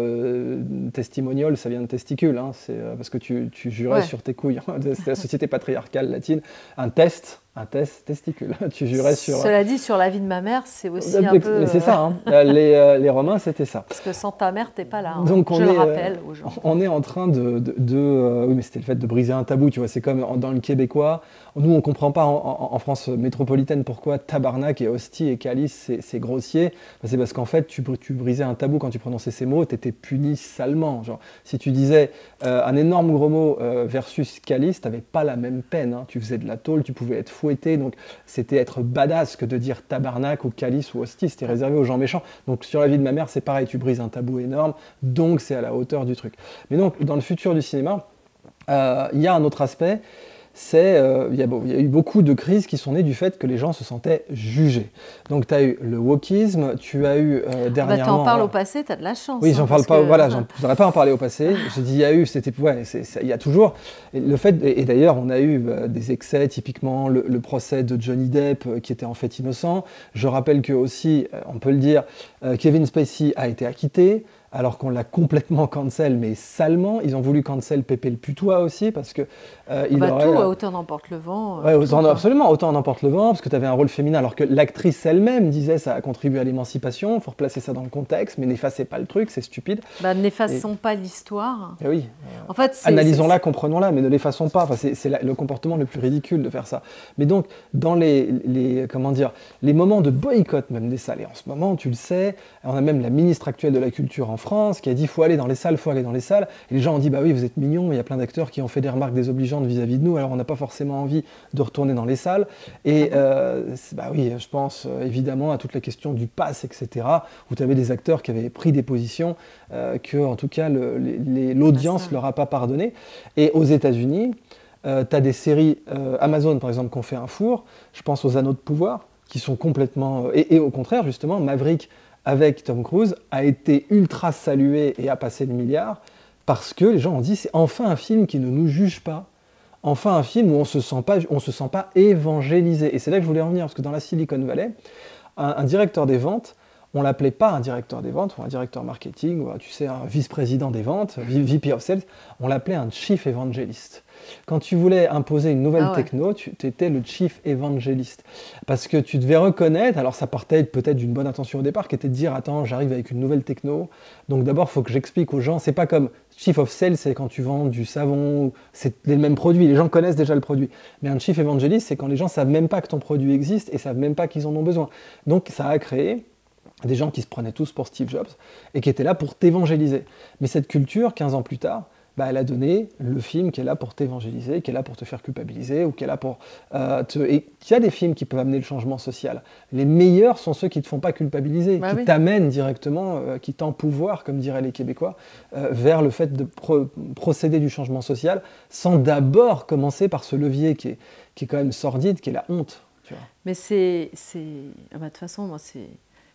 testimonial, ça vient de testicule, c'est parce que tu jurais sur tes couilles. C'est la société patriarcale latine. Un test testicule. Tu jurais sur. Cela dit, sur la vie de ma mère, c'est aussi un peu. C'est ça. Les Romains, c'était ça. Parce que sans ta mère, t'es pas là. Donc je le rappelle aux gens. On est en train oui, mais c'était le fait de briser un tabou. Tu vois, c'est comme dans le québécois. Nous, on comprend pas en France métropolitaine pourquoi tabarnak et hostie et calice, c'est grossier. C'est parce qu'en fait, tu brisais un tabou quand tu prononçais ces mots. T'étais puni salement. Genre, si tu disais un énorme gros mot versus calice, t'avais pas la même peine. Tu faisais de la tôle, tu pouvais être fouetté, donc c'était être badass que de dire tabarnak ou calice ou hostie, c'était réservé aux gens méchants. Donc sur la vie de ma mère, c'est pareil, tu brises un tabou énorme, donc c'est à la hauteur du truc. Mais donc dans le futur du cinéma, il y a un autre aspect, il y a eu beaucoup de crises qui sont nées du fait que les gens se sentaient jugés. Donc tu as eu le wokisme, tu as eu dernièrement... tu en parles au passé, tu as de la chance. Oui, j'en parle pas, voilà, je ne voudrais pas en parler au passé. J'ai dit il y a eu, il y a toujours... Le fait, et d'ailleurs on a eu des excès, typiquement le procès de Johnny Depp qui était en fait innocent. Je rappelle que aussi, on peut le dire, Kevin Spacey a été acquitté, alors qu'on l'a complètement cancel, mais salement. Ils ont voulu cancel Pépé le Putois aussi, parce que autant n'emporte le vent. Absolument, autant n'emporte le vent, parce que tu avais un rôle féminin, alors que l'actrice elle-même disait ça a contribué à l'émancipation, il faut replacer ça dans le contexte, mais n'effacez pas le truc, c'est stupide. N'effaçons pas l'histoire. Oui. En fait, analysons-la, comprenons-la, mais ne l'effaçons pas. Enfin, c'est le comportement le plus ridicule de faire ça. Mais donc, dans les moments de boycott même des salles, et en ce moment, tu le sais, on a même la ministre actuelle de la Culture en France qui a dit faut aller dans les salles, et les gens ont dit bah oui, vous êtes mignons, mais il y a plein d'acteurs qui ont fait des remarques désobligeantes vis-à-vis de nous, alors on n'a pas forcément envie de retourner dans les salles. Et oui, je pense évidemment à toute la question du pass, etc., où tu avais des acteurs qui avaient pris des positions que, en tout cas, l'audience leur a pas pardonné. Et aux États-Unis, tu as des séries Amazon, par exemple, qui ont fait un four. Je pense aux Anneaux de pouvoir, qui sont complètement... Et au contraire, justement, Maverick, avec Tom Cruise, a été ultra salué et a passé le milliard, parce que les gens ont dit c'est enfin un film qui ne nous juge pas. Enfin un film où on ne se sent pas évangélisé. Et c'est là que je voulais en venir, parce que dans la Silicon Valley, un directeur des ventes, on ne l'appelait pas un directeur des ventes, ou un directeur marketing, ou tu sais, un vice-président des ventes, VP of Sales, on l'appelait un chief evangelist. Quand tu voulais imposer une nouvelle techno, tu étais le chief evangelist. Parce que tu devais reconnaître, alors ça partait peut-être d'une bonne intention au départ, qui était de dire, attends, j'arrive avec une nouvelle techno, donc d'abord, il faut que j'explique aux gens, c'est pas comme chief of sales, c'est quand tu vends du savon, c'est le même produit, les gens connaissent déjà le produit. Mais un chief evangelist, c'est quand les gens savent même pas que ton produit existe et savent même pas qu'ils en ont besoin. Donc ça a créé des gens qui se prenaient tous pour Steve Jobs et qui étaient là pour t'évangéliser. Mais cette culture, 15 ans plus tard, elle a donné le film qui est là pour t'évangéliser, qui est là pour te faire culpabiliser, ou qui est là pour Et il y a des films qui peuvent amener le changement social. Les meilleurs sont ceux qui ne te font pas culpabiliser, qui t'amènent directement, qui t'empouvoirent, comme diraient les Québécois, vers le fait de procéder du changement social, sans d'abord commencer par ce levier qui est quand même sordide, qui est la honte. Tu vois. Mais de toute façon, moi, c'est...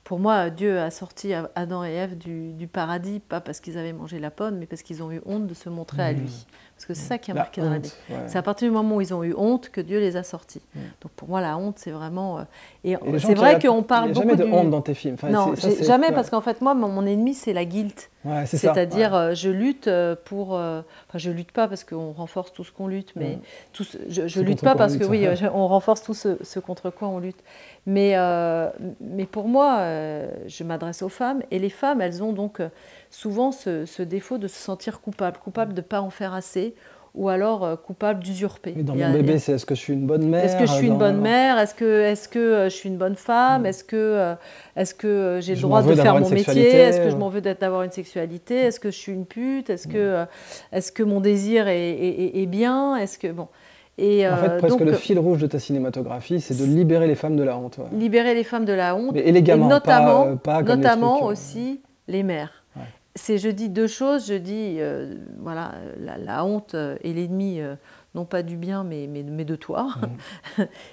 Pour moi, Dieu a sorti Adam et Ève du paradis, pas parce qu'ils avaient mangé la pomme, mais parce qu'ils ont eu honte de se montrer à lui. Parce que c'est ça qui a marqué dans la Bible. Ouais. C'est à partir du moment où ils ont eu honte que Dieu les a sortis. Donc pour moi, la honte, c'est vraiment... Et c'est vrai qu'on parle beaucoup... Il n'y a jamais de honte dans tes films. Enfin, non, jamais, parce qu'en fait, moi, mon ennemi, c'est la guilt. Ouais, c'est-à-dire, je lutte pour... Enfin, je lutte pas parce qu'on renforce tout ce qu'on lutte, mais... Je lutte pas parce que, oui, on renforce tout ce contre quoi on lutte. Mais pour moi, je m'adresse aux femmes, et les femmes, elles ont donc souvent ce défaut de se sentir coupables de ne pas en faire assez, ou alors coupables d'usurper. Mais dans mon bébé, c'est est-ce que je suis une bonne mère ? Est-ce que je suis une bonne mère ? Est-ce que je suis une bonne femme ? Est-ce que j'ai le droit de faire mon métier ? Est-ce que je m'en veux d'avoir une sexualité ? Est-ce que je suis une pute ? Est-ce que mon désir est bien ? Est-ce que... Bon. Et, en fait, presque donc, le fil rouge de ta cinématographie, c'est de libérer les femmes de la honte. Ouais. libérer les femmes de la honte, Mais élégamment, et notamment, pas comme notamment les trucs, aussi les mères. Ouais. Je dis deux choses, je dis, voilà, la honte est l'ennemi, non pas du bien, mais de toi.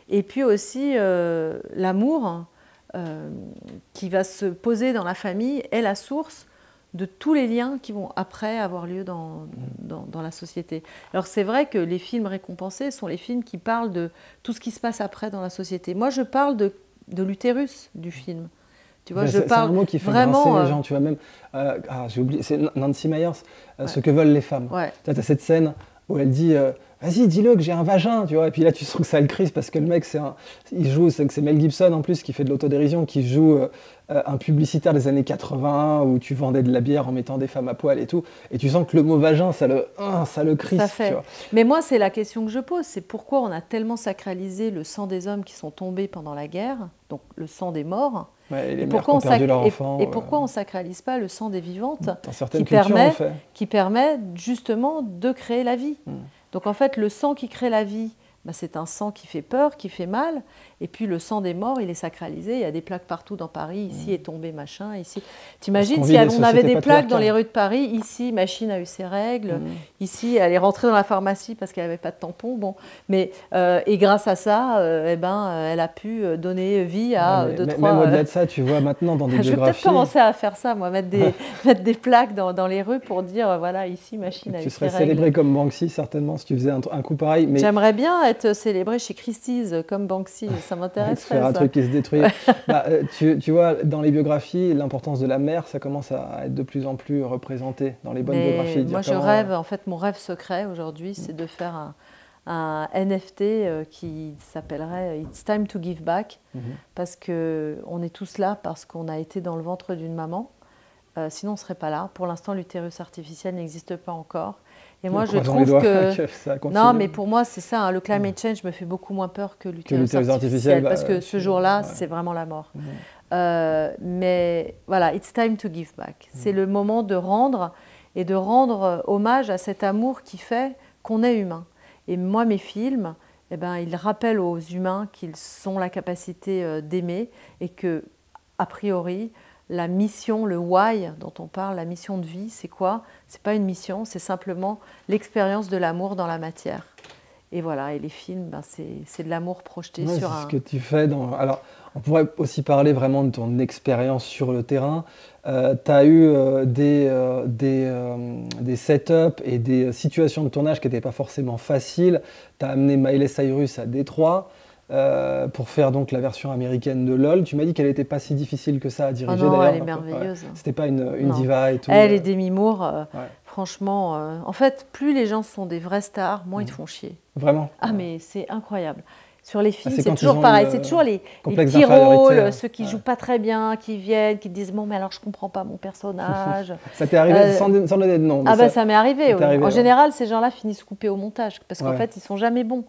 Et puis aussi, l'amour qui va se poser dans la famille est la source de tous les liens qui vont après avoir lieu dans la société. Alors c'est vrai que les films récompensés sont les films qui parlent de tout ce qui se passe après dans la société. Moi je parle de l'utérus du film. Tu vois, c'est un mot qui fait vraiment grincer les gens, tu vois, même, j'ai oublié, c'est Nancy Meyers, Ce que veulent les femmes. Ouais. Tu as cette scène où elle dit vas-y, dis-le que j'ai un vagin, tu vois, et puis là tu sens que ça le crise parce que le mec, il joue, c'est Mel Gibson en plus qui fait de l'autodérision, qui joue un publicitaire des années 80 où tu vendais de la bière en mettant des femmes à poil et tout, et tu sens que le mot vagin, ça le crise. Ça fait. Tu vois. Mais moi, c'est la question que je pose, c'est pourquoi on a tellement sacralisé le sang des hommes qui sont tombés pendant la guerre, donc le sang des morts. Ouais, et les mères qui ont perdu leur enfant. Et pourquoi on ne sacralise pas le sang des vivantes dans certaines cultures, on le fait. Qui permet justement de créer la vie. Donc en fait, le sang qui crée la vie, bah, c'est un sang qui fait peur, qui fait mal. Et puis le sang des morts, il est sacralisé. Il y a des plaques partout dans Paris. Ici est tombé machin. Ici, t'imagines si on avait des plaques dans les rues de Paris. Ici, machine a eu ses règles. Ici, elle est rentrée dans la pharmacie parce qu'elle n'avait pas de tampon. Bon, mais et grâce à ça, elle a pu donner vie à deux, trois. Même au-delà de ça, tu vois maintenant dans des biographies. Je vais peut-être commencer à faire ça, moi, mettre des plaques dans les rues pour dire voilà, ici, machine a eu ses règles. Tu serais célébré comme Banksy certainement si tu faisais un coup pareil. Mais... J'aimerais bien être célébré chez Christie's comme Banksy. Ça m'intéresserait. Faire un truc qui se détruit. Tu vois, dans les biographies, l'importance de la mère, ça commence à être de plus en plus représenté dans les bonnes biographies. Moi, je rêve, en fait, mon rêve secret aujourd'hui, c'est de faire un NFT qui s'appellerait It's Time to Give Back, parce qu'on est tous là, parce qu'on a été dans le ventre d'une maman. Sinon, on ne serait pas là. Pour l'instant, l'utérus artificiel n'existe pas encore. Et moi, je trouve que non, mais pour moi, c'est ça. Hein, le climate change me fait beaucoup moins peur que l'utérus artificiel, parce que ce jour-là, c'est vraiment la mort. Mais voilà, it's time to give back. C'est le moment de rendre et de rendre hommage à cet amour qui fait qu'on est humain. Et moi, mes films, eh ben, ils rappellent aux humains qu'ils ont la capacité d'aimer et que, a priori, la mission, le why dont on parle, la mission de vie, c'est quoi? C'est pas une mission, c'est simplement l'expérience de l'amour dans la matière. Et voilà, et les films, ben c'est de l'amour projeté sur un... C'est ce que tu fais dans... Alors, on pourrait aussi parler vraiment de ton expérience sur le terrain. Tu as eu des setups et des situations de tournage qui n'étaient pas forcément faciles. Tu as amené Miley Cyrus à Détroit. Pour faire donc la version américaine de LOL. Tu m'as dit qu'elle n'était pas si difficile que ça à diriger d'ailleurs. Oh non, elle est merveilleuse. Ouais. C'était pas une diva et tout. Elle et Demi Moore, franchement, en fait, plus les gens sont des vraies stars, moins ils te font chier. Vraiment? Ah mais c'est incroyable. Sur les films, c'est toujours pareil. C'est toujours les petits rôles, ceux qui jouent pas très bien, qui viennent, qui disent bon mais alors je comprends pas mon personnage. Ça t'est arrivé sans donner de nom? Ah bah ça m'est arrivé. Oui. En général, ces gens-là finissent coupés au montage parce qu'en fait ils sont jamais bons.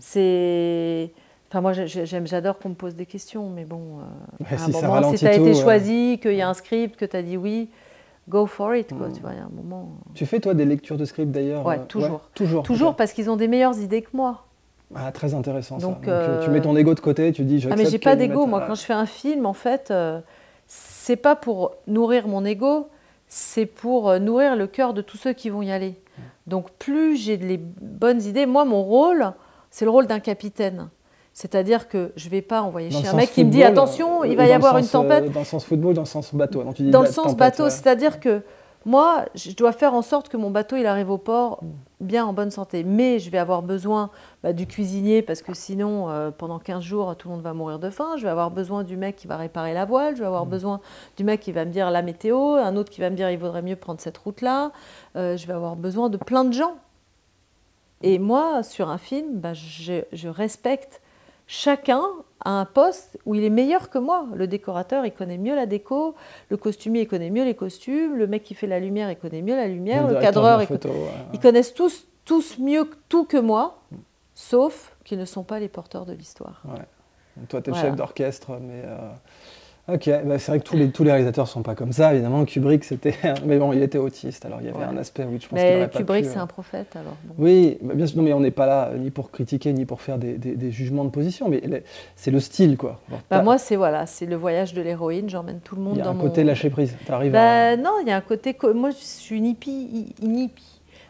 C'est Enfin, moi, j'adore qu'on me pose des questions, mais bon, à un moment, si tu as été choisi, qu'il y a un script, que tu as dit oui, go for it, quoi, tu vois, il y a un moment... Tu fais, toi, des lectures de script, d'ailleurs? Ouais, toujours. Ouais, toujours, parce qu'ils ont des meilleures idées que moi. Ah, très intéressant, donc, ça. Donc, tu mets ton ego de côté, tu dis, j'accepte... Ah, mais j'ai pas d'ego, moi, quand je fais un film, en fait, c'est pas pour nourrir mon ego, c'est pour nourrir le cœur de tous ceux qui vont y aller. Donc, plus j'ai les bonnes idées, moi, mon rôle, c'est le rôle d'un capitaine. C'est-à-dire que je ne vais pas envoyer chez un mec qui me dit « Attention, il va y avoir une tempête ». Dans le sens football, dans le sens bateau. Non, tu dis dans le sens bateau, c'est-à-dire que moi, je dois faire en sorte que mon bateau il arrive au port bien en bonne santé. Mais je vais avoir besoin du cuisinier parce que sinon, pendant 15 jours, tout le monde va mourir de faim. Je vais avoir besoin du mec qui va réparer la voile. Je vais avoir besoin du mec qui va me dire la météo. Un autre qui va me dire il vaudrait mieux prendre cette route-là. Je vais avoir besoin de plein de gens. Et moi, sur un film, je respecte chacun a un poste où il est meilleur que moi. Le décorateur, il connaît mieux la déco. Le costumier, il connaît mieux les costumes. Le mec qui fait la lumière, il connaît mieux la lumière. Le cadreur, ils connaissent tous mieux tout que moi, sauf qu'ils ne sont pas les porteurs de l'histoire. Ouais. Toi, tu es le chef d'orchestre, mais Ok, bah, c'est vrai que tous les réalisateurs ne sont pas comme ça, évidemment. Kubrick, c'était. Mais bon, il était autiste, alors il y avait un aspect où je pense qu'il n'aurait pas pu. Kubrick, c'est un prophète, alors. Bon. Oui, bah, bien sûr, non, mais on n'est pas là ni pour critiquer, ni pour faire des jugements de position, mais c'est le style, quoi. Alors, bah, moi, c'est le voyage de l'héroïne, j'emmène tout le monde dans mon... Il y a un côté lâcher prise, t'arrives Non, il y a un côté... Moi, je suis une hippie.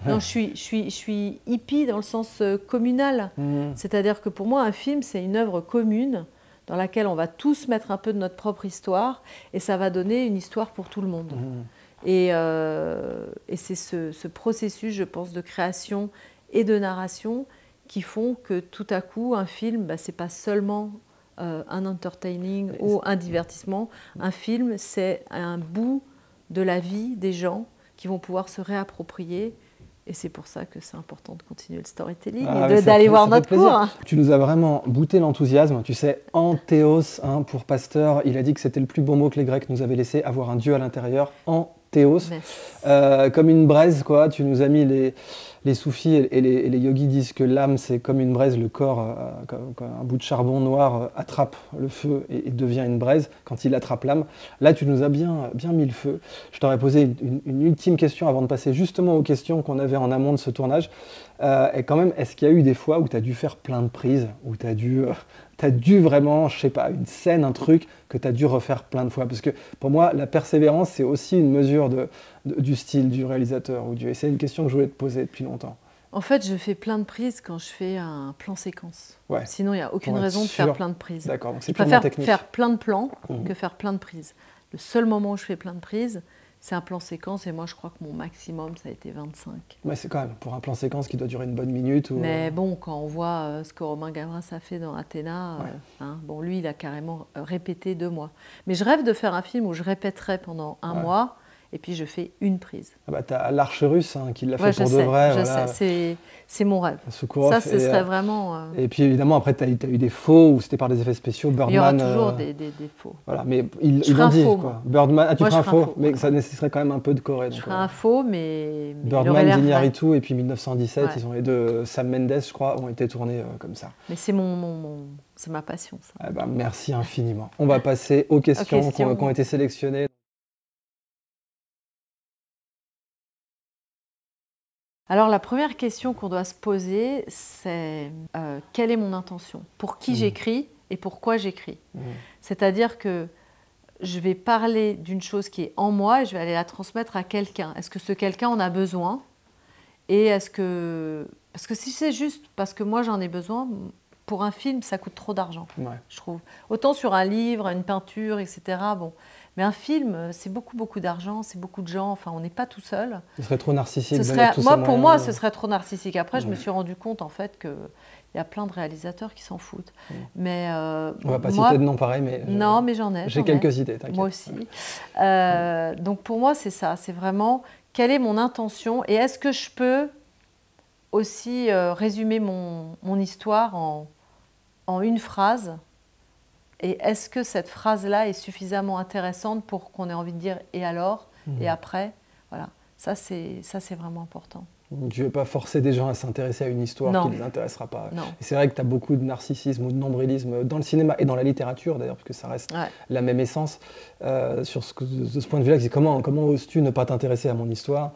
Non, je suis hippie dans le sens communal. C'est-à-dire que pour moi, un film, c'est une œuvre commune dans laquelle on va tous mettre un peu de notre propre histoire et ça va donner une histoire pour tout le monde. Et c'est ce processus, je pense, de création et de narration qui font que tout à coup, un film, bah, c'est pas seulement un entertaining ou un divertissement. Un film, c'est un bout de la vie des gens qui vont pouvoir se réapproprier. Et c'est pour ça que c'est important de continuer le storytelling et d'aller voir notre cours. Tu nous as vraiment booté l'enthousiasme. Tu sais, anthéos, hein, pour Pasteur, il a dit que c'était le plus beau mot que les Grecs nous avaient laissé, avoir un dieu à l'intérieur. Anthéos. Comme une braise, quoi. Tu nous as mis les soufis et les yogis disent que l'âme, c'est comme une braise, le corps, comme un bout de charbon noir attrape le feu et devient une braise quand il attrape l'âme. Là, tu nous as bien mis le feu. Je t'aurais posé une ultime question avant de passer justement aux questions qu'on avait en amont de ce tournage. Et quand même, est-ce qu'il y a eu des fois où tu as dû faire plein de prises, où tu as dû vraiment, je sais pas, une scène, un truc que tu as dû refaire plein de fois? Parce que pour moi, la persévérance, c'est aussi une mesure du style du réalisateur. Et c'est une question que je voulais te poser depuis longtemps. En fait, je fais plein de prises quand je fais un plan séquence. Ouais. Sinon, il n'y a aucune raison de faire plein de prises. D'accord, donc c'est plus technique. Faire plein de plans que faire plein de prises. Le seul moment où je fais plein de prises, c'est un plan séquence et moi je crois que mon maximum ça a été 25. Ouais, c'est quand même pour un plan séquence qui doit durer une bonne minute. Mais bon, quand on voit ce que Romain Gavras a fait dans Athéna, bon, lui il a carrément répété 2 mois. Mais je rêve de faire un film où je répéterai pendant 1 mois et puis je fais une prise. Ah bah, t'as l'Arche russe hein, qui l'a fait pour de vrai. Je sais, c'est mon rêve. Soukourov, ça, ce serait vraiment... Et puis évidemment, après, tu as eu des faux ou c'était par des effets spéciaux. Birdman, il y aura toujours des faux. Voilà, mais ils l'ont dit. Quoi. Birdman, tu feras un faux, mais ça nécessiterait quand même un peu de Corée. Je ferai un faux, mais Birdman, Iñárritu et puis 1917, ils ont les deux, Sam Mendes, je crois, ont été tournés comme ça. Mais c'est c'est ma passion, ça. Ah bah, merci infiniment. On va passer aux questions qui ont été sélectionnées. Alors la première question qu'on doit se poser, c'est quelle est mon intention? Pour qui j'écris et pourquoi j'écris? C'est-à-dire que je vais parler d'une chose qui est en moi et je vais aller la transmettre à quelqu'un. Est-ce que ce quelqu'un en a besoin? Et est-ce que... Parce que si c'est juste parce que moi j'en ai besoin, pour un film, ça coûte trop d'argent, je trouve. Autant sur un livre, une peinture, etc. Bon. Mais un film, c'est beaucoup d'argent, c'est beaucoup de gens, enfin on n'est pas tout seul. Ce serait trop narcissique. Pour moi, ce serait trop narcissique. Après, je me suis rendu compte en fait qu'il y a plein de réalisateurs qui s'en foutent. Mais, on va pas citer de nom pareil, mais... Non, mais j'en ai. J'ai quelques idées, t'inquiète. Moi aussi. Donc pour moi, c'est ça, c'est vraiment quelle est mon intention et est-ce que je peux aussi résumer mon histoire en une phrase? Et est-ce que cette phrase-là est suffisamment intéressante pour qu'on ait envie de dire « et alors ?» et après, voilà. Ça, c'est vraiment important. Tu ne veux pas forcer des gens à s'intéresser à une histoire qui ne les intéressera pas. Et c'est vrai que tu as beaucoup de narcissisme ou de nombrilisme dans le cinéma et dans la littérature d'ailleurs, parce que ça reste la même essence. De ce point de vue-là, comment oses-tu ne pas t'intéresser à mon histoire?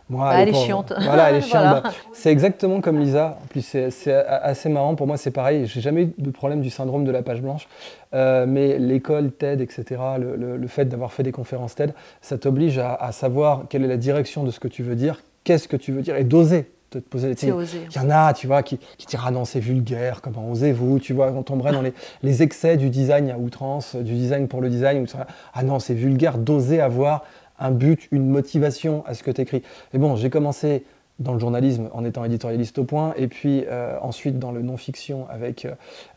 Moi, elle est chiante. Voilà, elle est chiante. Voilà. C'est exactement comme Lisa. En plus, c'est assez marrant. Pour moi, c'est pareil. J'ai jamais eu de problème du syndrome de la page blanche. Mais l'école TED, etc., le fait d'avoir fait des conférences TED, ça t'oblige à savoir quelle est la direction de ce que tu veux dire, qu'est-ce que tu veux dire, et d'oser te poser des questions. Il y en a, tu vois, qui diront « Ah non, c'est vulgaire, comment osez-vous » Tu vois, on tomberait dans les excès du design à outrance, du design pour le design. Ah non, c'est vulgaire, d'oser avoir un but, une motivation à ce que tu écris. Mais bon, j'ai commencé dans le journalisme en étant éditorialiste au Point, et puis ensuite dans le non-fiction avec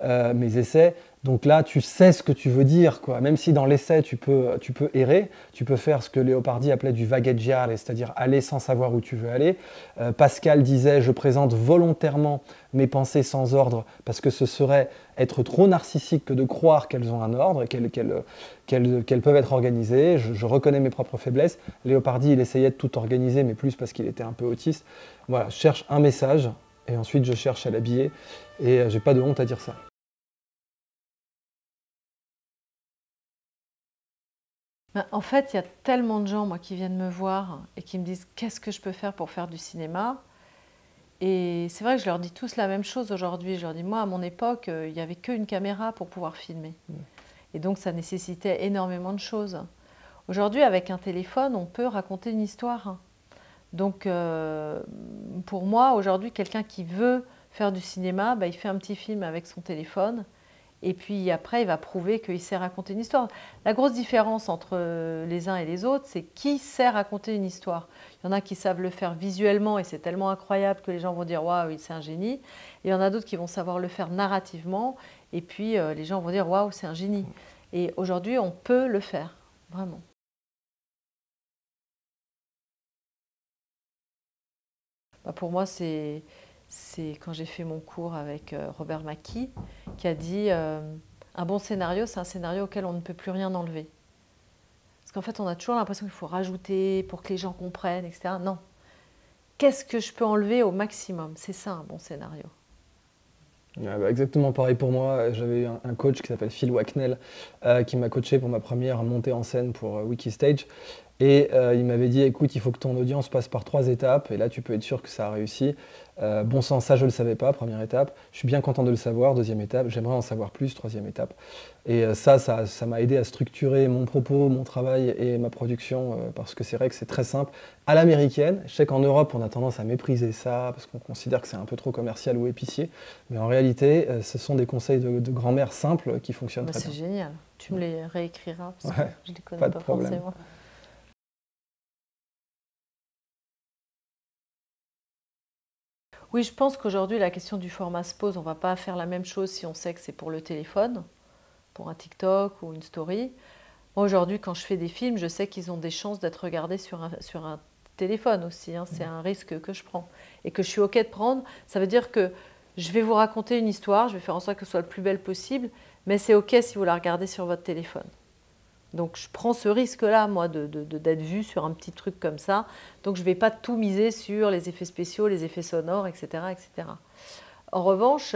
mes essais. Donc là, tu sais ce que tu veux dire, quoi. Même si dans l'essai, tu peux errer, tu peux faire ce que Leopardi appelait du vagheggiare, c'est-à-dire aller sans savoir où tu veux aller. Pascal disait « Je présente volontairement mes pensées sans ordre parce que ce serait être trop narcissique que de croire qu'elles ont un ordre, qu'elles peuvent être organisées. Je reconnais mes propres faiblesses. » Leopardi, il essayait de tout organiser, mais plus parce qu'il était un peu autiste. Voilà, je cherche un message et ensuite je cherche à l'habiller et j'ai pas de honte à dire ça. En fait, il y a tellement de gens moi, qui viennent me voir et qui me disent « Qu'est-ce que je peux faire pour faire du cinéma ?» Et c'est vrai que je leur dis tous la même chose aujourd'hui. Je leur dis, moi, à mon époque, il n'y avait qu'une caméra pour pouvoir filmer. Et donc, ça nécessitait énormément de choses. Aujourd'hui, avec un téléphone, on peut raconter une histoire. Donc, pour moi, aujourd'hui, quelqu'un qui veut faire du cinéma, il fait un petit film avec son téléphone. Et puis après, il va prouver qu'il sait raconter une histoire. La grosse différence entre les uns et les autres, c'est qui sait raconter une histoire. Il y en a qui savent le faire visuellement et c'est tellement incroyable que les gens vont dire « Waouh, c'est un génie ». Et il y en a d'autres qui vont savoir le faire narrativement et puis les gens vont dire « Waouh, c'est un génie ». Et aujourd'hui, on peut le faire, vraiment. Pour moi, c'est quand j'ai fait mon cours avec Robert McKee qui a dit un bon scénario, c'est un scénario auquel on ne peut plus rien enlever. Parce qu'en fait, on a toujours l'impression qu'il faut rajouter pour que les gens comprennent, etc. Non. Qu'est-ce que je peux enlever au maximum? C'est ça, un bon scénario. Exactement pareil pour moi. J'avais eu un coach qui s'appelle Phil Wacknell qui m'a coaché pour ma première montée en scène pour Wikistage. Et il m'avait dit, écoute, il faut que ton audience passe par 3 étapes, et là tu peux être sûr que ça a réussi. Bon sang, ça je ne le savais pas, première étape. Je suis bien content de le savoir, deuxième étape. J'aimerais en savoir plus, troisième étape. Et ça m'a aidé à structurer mon propos, mon travail et ma production, parce que c'est vrai que c'est très simple. À l'américaine, je sais qu'en Europe on a tendance à mépriser ça, parce qu'on considère que c'est un peu trop commercial ou épicier. Mais en réalité, ce sont des conseils de grand-mère simples qui fonctionnent très bien. C'est génial. Tu me les réécriras, parce que je ne les connais pas forcément. Oui, je pense qu'aujourd'hui, la question du format se pose. On ne va pas faire la même chose si on sait que c'est pour le téléphone, pour un TikTok ou une story. Moi, aujourd'hui, quand je fais des films, je sais qu'ils ont des chances d'être regardés sur un téléphone aussi. C'est un risque que je prends et que je suis OK de prendre. Ça veut dire que je vais vous raconter une histoire, je vais faire en sorte que ce soit le plus belle possible, mais c'est OK si vous la regardez sur votre téléphone. Donc je prends ce risque-là, moi, d'être vue sur un petit truc comme ça. Donc je ne vais pas tout miser sur les effets spéciaux, les effets sonores, etc. etc. En revanche,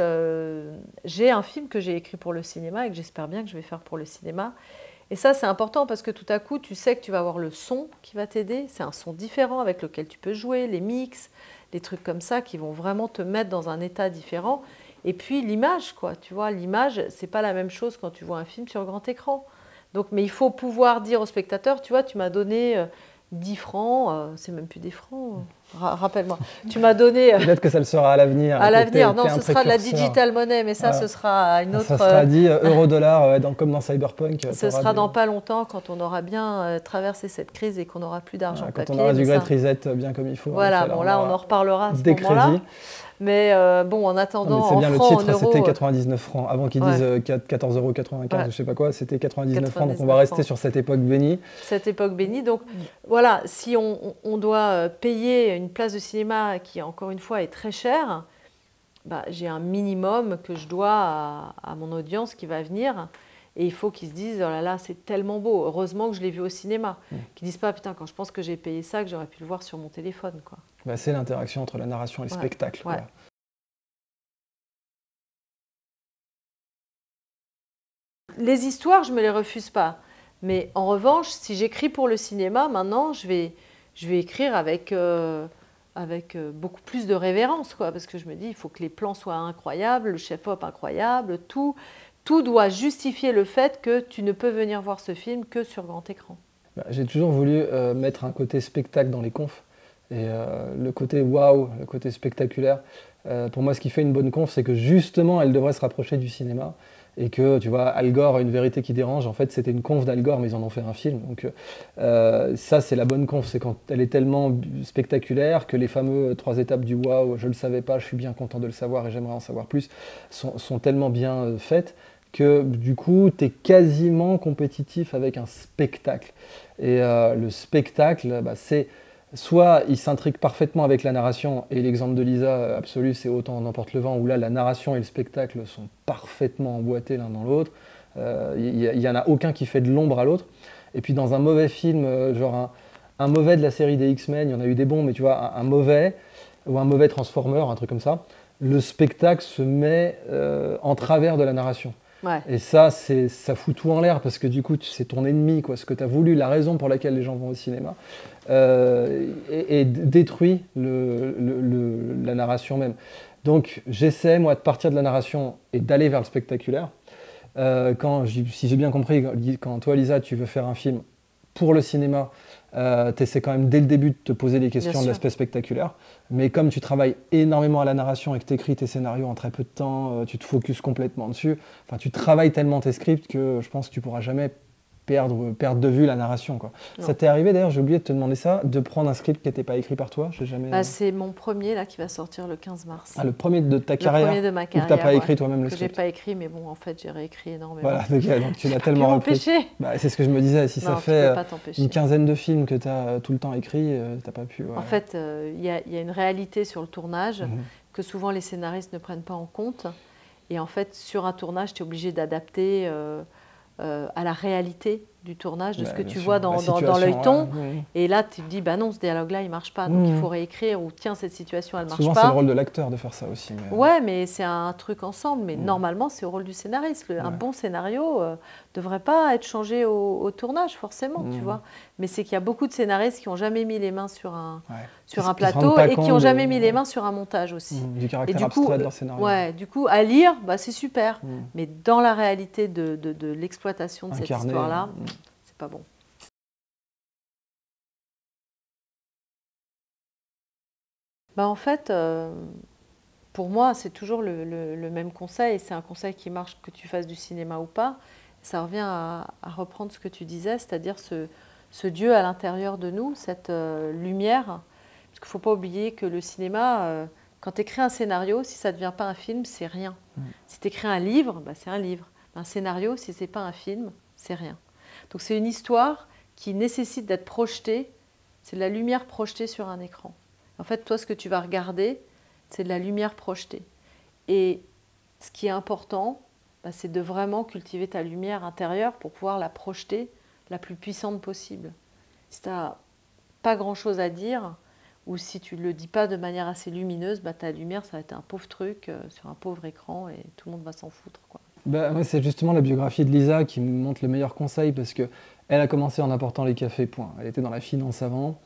j'ai un film que j'ai écrit pour le cinéma et que j'espère bien que je vais faire pour le cinéma. Et ça, c'est important parce que tout à coup, tu sais que tu vas avoir le son qui va t'aider. C'est un son différent avec lequel tu peux jouer, les mix, les trucs comme ça qui vont vraiment te mettre dans un état différent. Et puis l'image, quoi. Tu vois, l'image, c'est pas la même chose quand tu vois un film sur grand écran. Donc, mais il faut pouvoir dire au spectateur, tu vois, tu m'as donné 10 francs, c'est même plus des francs, rappelle-moi. Tu m'as donné... Peut-être que ça le sera à l'avenir. À l'avenir, non, ce sera de la digital money, mais ça, ce sera une autre... Ça sera dit euro-dollar, comme dans Cyberpunk. Ce sera dans pas longtemps, quand on aura bien traversé cette crise et qu'on n'aura plus d'argent papier. Quand on aura du Great Reset bien comme il faut. Voilà, bon là, on en reparlera à ce moment-là. Mais bon, en attendant, c'est bien, en francs, le titre, c'était 99 francs. Avant qu'ils disent 14,95 €, je sais pas quoi, c'était 99 francs. Donc on va rester sur cette époque bénie. Cette époque bénie. Donc voilà, si on doit payer une place de cinéma qui, encore une fois, est très chère, j'ai un minimum que je dois à mon audience qui va venir. Et il faut qu'ils se disent, oh là là, c'est tellement beau. Heureusement que je l'ai vu au cinéma. Qu'ils ne disent pas, putain, quand je pense que j'ai payé ça, que j'aurais pu le voir sur mon téléphone, quoi. C'est l'interaction entre la narration et le spectacle. Ouais. Les histoires, je ne me les refuse pas. Mais en revanche, si j'écris pour le cinéma, maintenant, je vais écrire avec beaucoup plus de révérence, quoi, parce que je me dis, il faut que les plans soient incroyables, le chef-op incroyable, tout doit justifier le fait que tu ne peux venir voir ce film que sur grand écran. J'ai toujours voulu mettre un côté spectacle dans les confs. Et le côté waouh, le côté spectaculaire, pour moi, ce qui fait une bonne conf, c'est que justement, elle devrait se rapprocher du cinéma. Et que, tu vois, Al Gore, Une vérité qui dérange, en fait, c'était une conf d'Al Gore, mais ils en ont fait un film. Donc ça, c'est la bonne conf, c'est quand elle est tellement spectaculaire que les fameux 3 étapes du waouh, je le savais pas, je suis bien content de le savoir et j'aimerais en savoir plus, sont tellement bien faites que du coup, tu es quasiment compétitif avec un spectacle. Et le spectacle, c'est... Soit il s'intrigue parfaitement avec la narration, et l'exemple de Lisa absolu, c'est Autant n'emporte le vent, où là la narration et le spectacle sont parfaitement emboîtés l'un dans l'autre. Il n'y en a aucun qui fait de l'ombre à l'autre. Et puis dans un mauvais film, genre un mauvais de la série des X-Men, il y en a eu des bons, mais tu vois, un mauvais, ou un mauvais Transformer, un truc comme ça, le spectacle se met en travers de la narration. Ouais. Et ça fout tout en l'air parce que du coup, c'est ton ennemi, quoi. Ce que tu as voulu, la raison pour laquelle les gens vont au cinéma, et détruit la narration même. Donc, j'essaie, moi, de partir de la narration et d'aller vers le spectaculaire. Si j'ai bien compris, quand toi, Lisa, tu veux faire un film pour le cinéma, tu essaies quand même dès le début de te poser les questions de l'aspect spectaculaire. Mais comme tu travailles énormément à la narration et que tu écris tes scénarios en très peu de temps, tu te focuses complètement dessus, tu travailles tellement tes scripts que je pense que tu pourras jamais perdre de vue la narration, quoi. Ça t'est arrivé d'ailleurs, j'ai oublié de te demander ça, de prendre un script qui n'était pas écrit par toi? C'est mon premier là qui va sortir le 15 mars. Ah, le premier de ta carrière? Le premier de ma carrière. Ou que tu n'as pas écrit toi-même le script? Que j'ai pas écrit, mais bon, en fait, j'ai réécrit énormément. Voilà, donc tu l'as tellement repris. C'est ce que je me disais, si ça fait une quinzaine de films que tu as tout le temps écrit, tu n'as pas pu. En fait, il y a une réalité sur le tournage que souvent les scénaristes ne prennent pas en compte. Et en fait, sur un tournage, tu es obligé d'adapter à la réalité du tournage, de ce que tu vois dans l'œilleton. Et là, tu te dis, bah non, ce dialogue-là, il ne marche pas. Donc, il faut réécrire. Ou tiens, cette situation, elle ne marche pas. Souvent, c'est le rôle de l'acteur de faire ça aussi. Ouais, mais c'est un truc ensemble. Mais normalement, c'est au rôle du scénariste. Un bon scénario ne devrait pas être changé au tournage, forcément, tu vois. Mais c'est qu'il y a beaucoup de scénaristes qui n'ont jamais mis les mains sur un plateau et qui n'ont jamais mis les mains sur un montage aussi. Du caractère abstrait de leur scénario. Ouais, du coup, à lire, c'est super. Mais dans la réalité de l'exploitation de cette histoire-là, c'est pas bon. En fait, pour moi, c'est toujours le même conseil. C'est un conseil qui marche que tu fasses du cinéma ou pas. Ça revient à reprendre ce que tu disais, c'est-à-dire ce Dieu à l'intérieur de nous, cette lumière. Parce qu'il ne faut pas oublier que le cinéma, quand tu écris un scénario, si ça ne devient pas un film, c'est rien. Si tu écris un livre, c'est un livre. Un scénario, si ce n'est pas un film, c'est rien. Donc c'est une histoire qui nécessite d'être projetée. C'est de la lumière projetée sur un écran. En fait, toi, ce que tu vas regarder, c'est de la lumière projetée. Et ce qui est important, c'est de vraiment cultiver ta lumière intérieure pour pouvoir la projeter la plus puissante possible. Si tu n'as pas grand-chose à dire, ou si tu ne le dis pas de manière assez lumineuse, ta lumière, ça va être un pauvre truc sur un pauvre écran et tout le monde va s'en foutre, quoi. C'est justement la biographie de Lisa qui me montre le meilleur conseil parce qu'elle a commencé en apportant les cafés, point. Elle était dans la finance avant.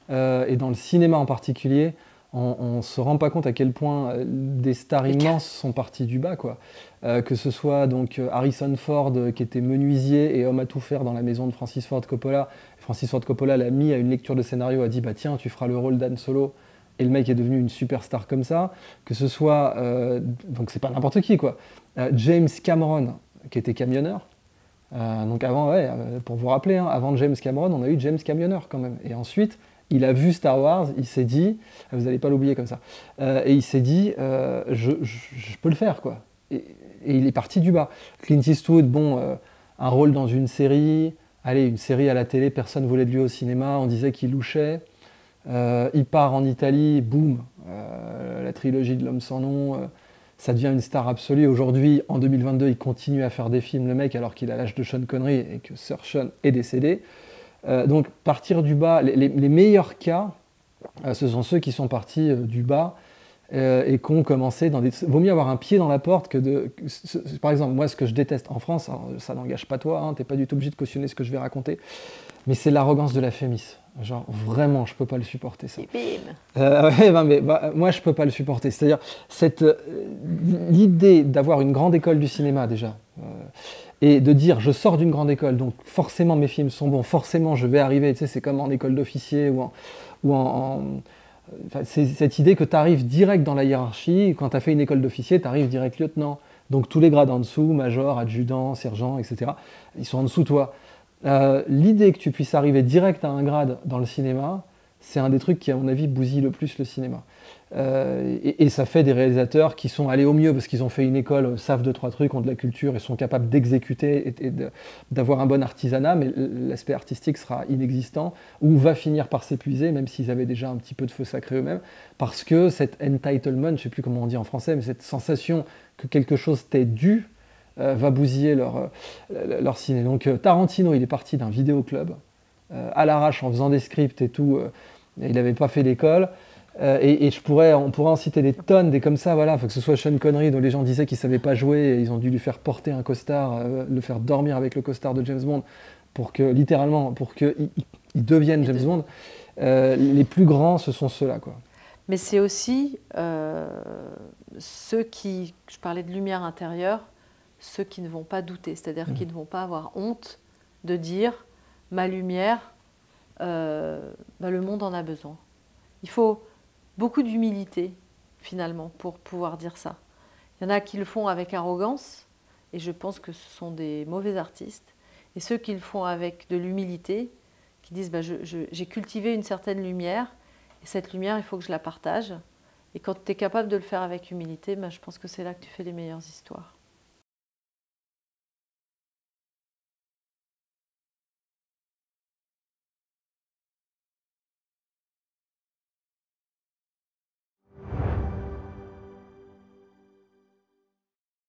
Et dans le cinéma en particulier, on ne se rend pas compte à quel point des stars immenses sont partis du bas, quoi. Que ce soit donc Harrison Ford qui était menuisier et homme à tout faire dans la maison de Francis Ford Coppola. Francis Ford Coppola l'a mis à une lecture de scénario, a dit tiens, tu feras le rôle d'Han Solo. Et le mec est devenu une superstar comme ça. Que ce soit, donc c'est pas n'importe qui, quoi. James Cameron qui était camionneur. Donc avant, pour vous rappeler, avant James Cameron, on a eu James Camionneur quand même. Et ensuite, il a vu Star Wars, il s'est dit, vous n'allez pas l'oublier comme ça, et il s'est dit, je peux le faire, quoi. Et il est parti du bas. Clint Eastwood, un rôle dans une série à la télé, personne ne voulait de lui au cinéma, on disait qu'il louchait. Il part en Italie, boum, la trilogie de l'homme sans nom, ça devient une star absolue. Aujourd'hui, en 2022, il continue à faire des films, le mec, alors qu'il a l'âge de Sean Connery et que Sir Sean est décédé. Donc partir du bas, les meilleurs cas, ce sont ceux qui sont partis du bas et qui ont commencé dans des... Vaut mieux avoir un pied dans la porte que de... Par exemple, moi, ce que je déteste en France, alors, ça n'engage pas toi, t'es pas du tout obligé de cautionner ce que je vais raconter, mais c'est l'arrogance de la fémis. Genre, vraiment, je peux pas le supporter, ça. Moi, je peux pas le supporter. C'est-à-dire, l'idée d'avoir une grande école du cinéma, déjà, et de dire, je sors d'une grande école, donc forcément mes films sont bons, forcément je vais arriver, tu sais, c'est comme en école d'officier c'est cette idée que tu arrives direct dans la hiérarchie, quand tu as fait une école d'officier, tu arrives direct lieutenant. Donc tous les grades en dessous, major, adjudant, sergent, etc., ils sont en dessous de toi. L'idée que tu puisses arriver direct à un grade dans le cinéma, c'est un des trucs qui, à mon avis, bousille le plus le cinéma. Et ça fait des réalisateurs qui sont allés au mieux parce qu'ils ont fait une école, savent 2-3 trucs, ont de la culture et sont capables d'exécuter et d'avoir un bon artisanat, mais l'aspect artistique sera inexistant ou va finir par s'épuiser, même s'ils avaient déjà un petit peu de feu sacré eux-mêmes, parce que cet entitlement, je ne sais plus comment on dit en français, mais cette sensation que quelque chose t'est dû, va bousiller leur ciné. Donc Tarantino, il est parti d'un vidéoclub, à l'arrache en faisant des scripts et tout, il n'avait pas fait l'école. Et on pourrait en citer des tonnes, des comme ça, voilà. Il faut que ce soit Sean Connery, dont les gens disaient qu'il ne savait pas jouer, et ils ont dû lui faire porter un costard, le faire dormir avec le costard de James Bond, littéralement, pour qu'il devienne James Bond. Les plus grands, ce sont ceux-là, quoi. Mais c'est aussi ceux qui, je parlais de lumière intérieure, ceux qui ne vont pas douter, c'est-à-dire qui ne vont pas avoir honte de dire « ma lumière, le monde en a besoin ». Il faut beaucoup d'humilité, finalement, pour pouvoir dire ça. Il y en a qui le font avec arrogance, et je pense que ce sont des mauvais artistes. Et ceux qui le font avec de l'humilité, qui disent j'ai cultivé une certaine lumière, et cette lumière, il faut que je la partage. Et quand tu es capable de le faire avec humilité, je pense que c'est là que tu fais les meilleures histoires.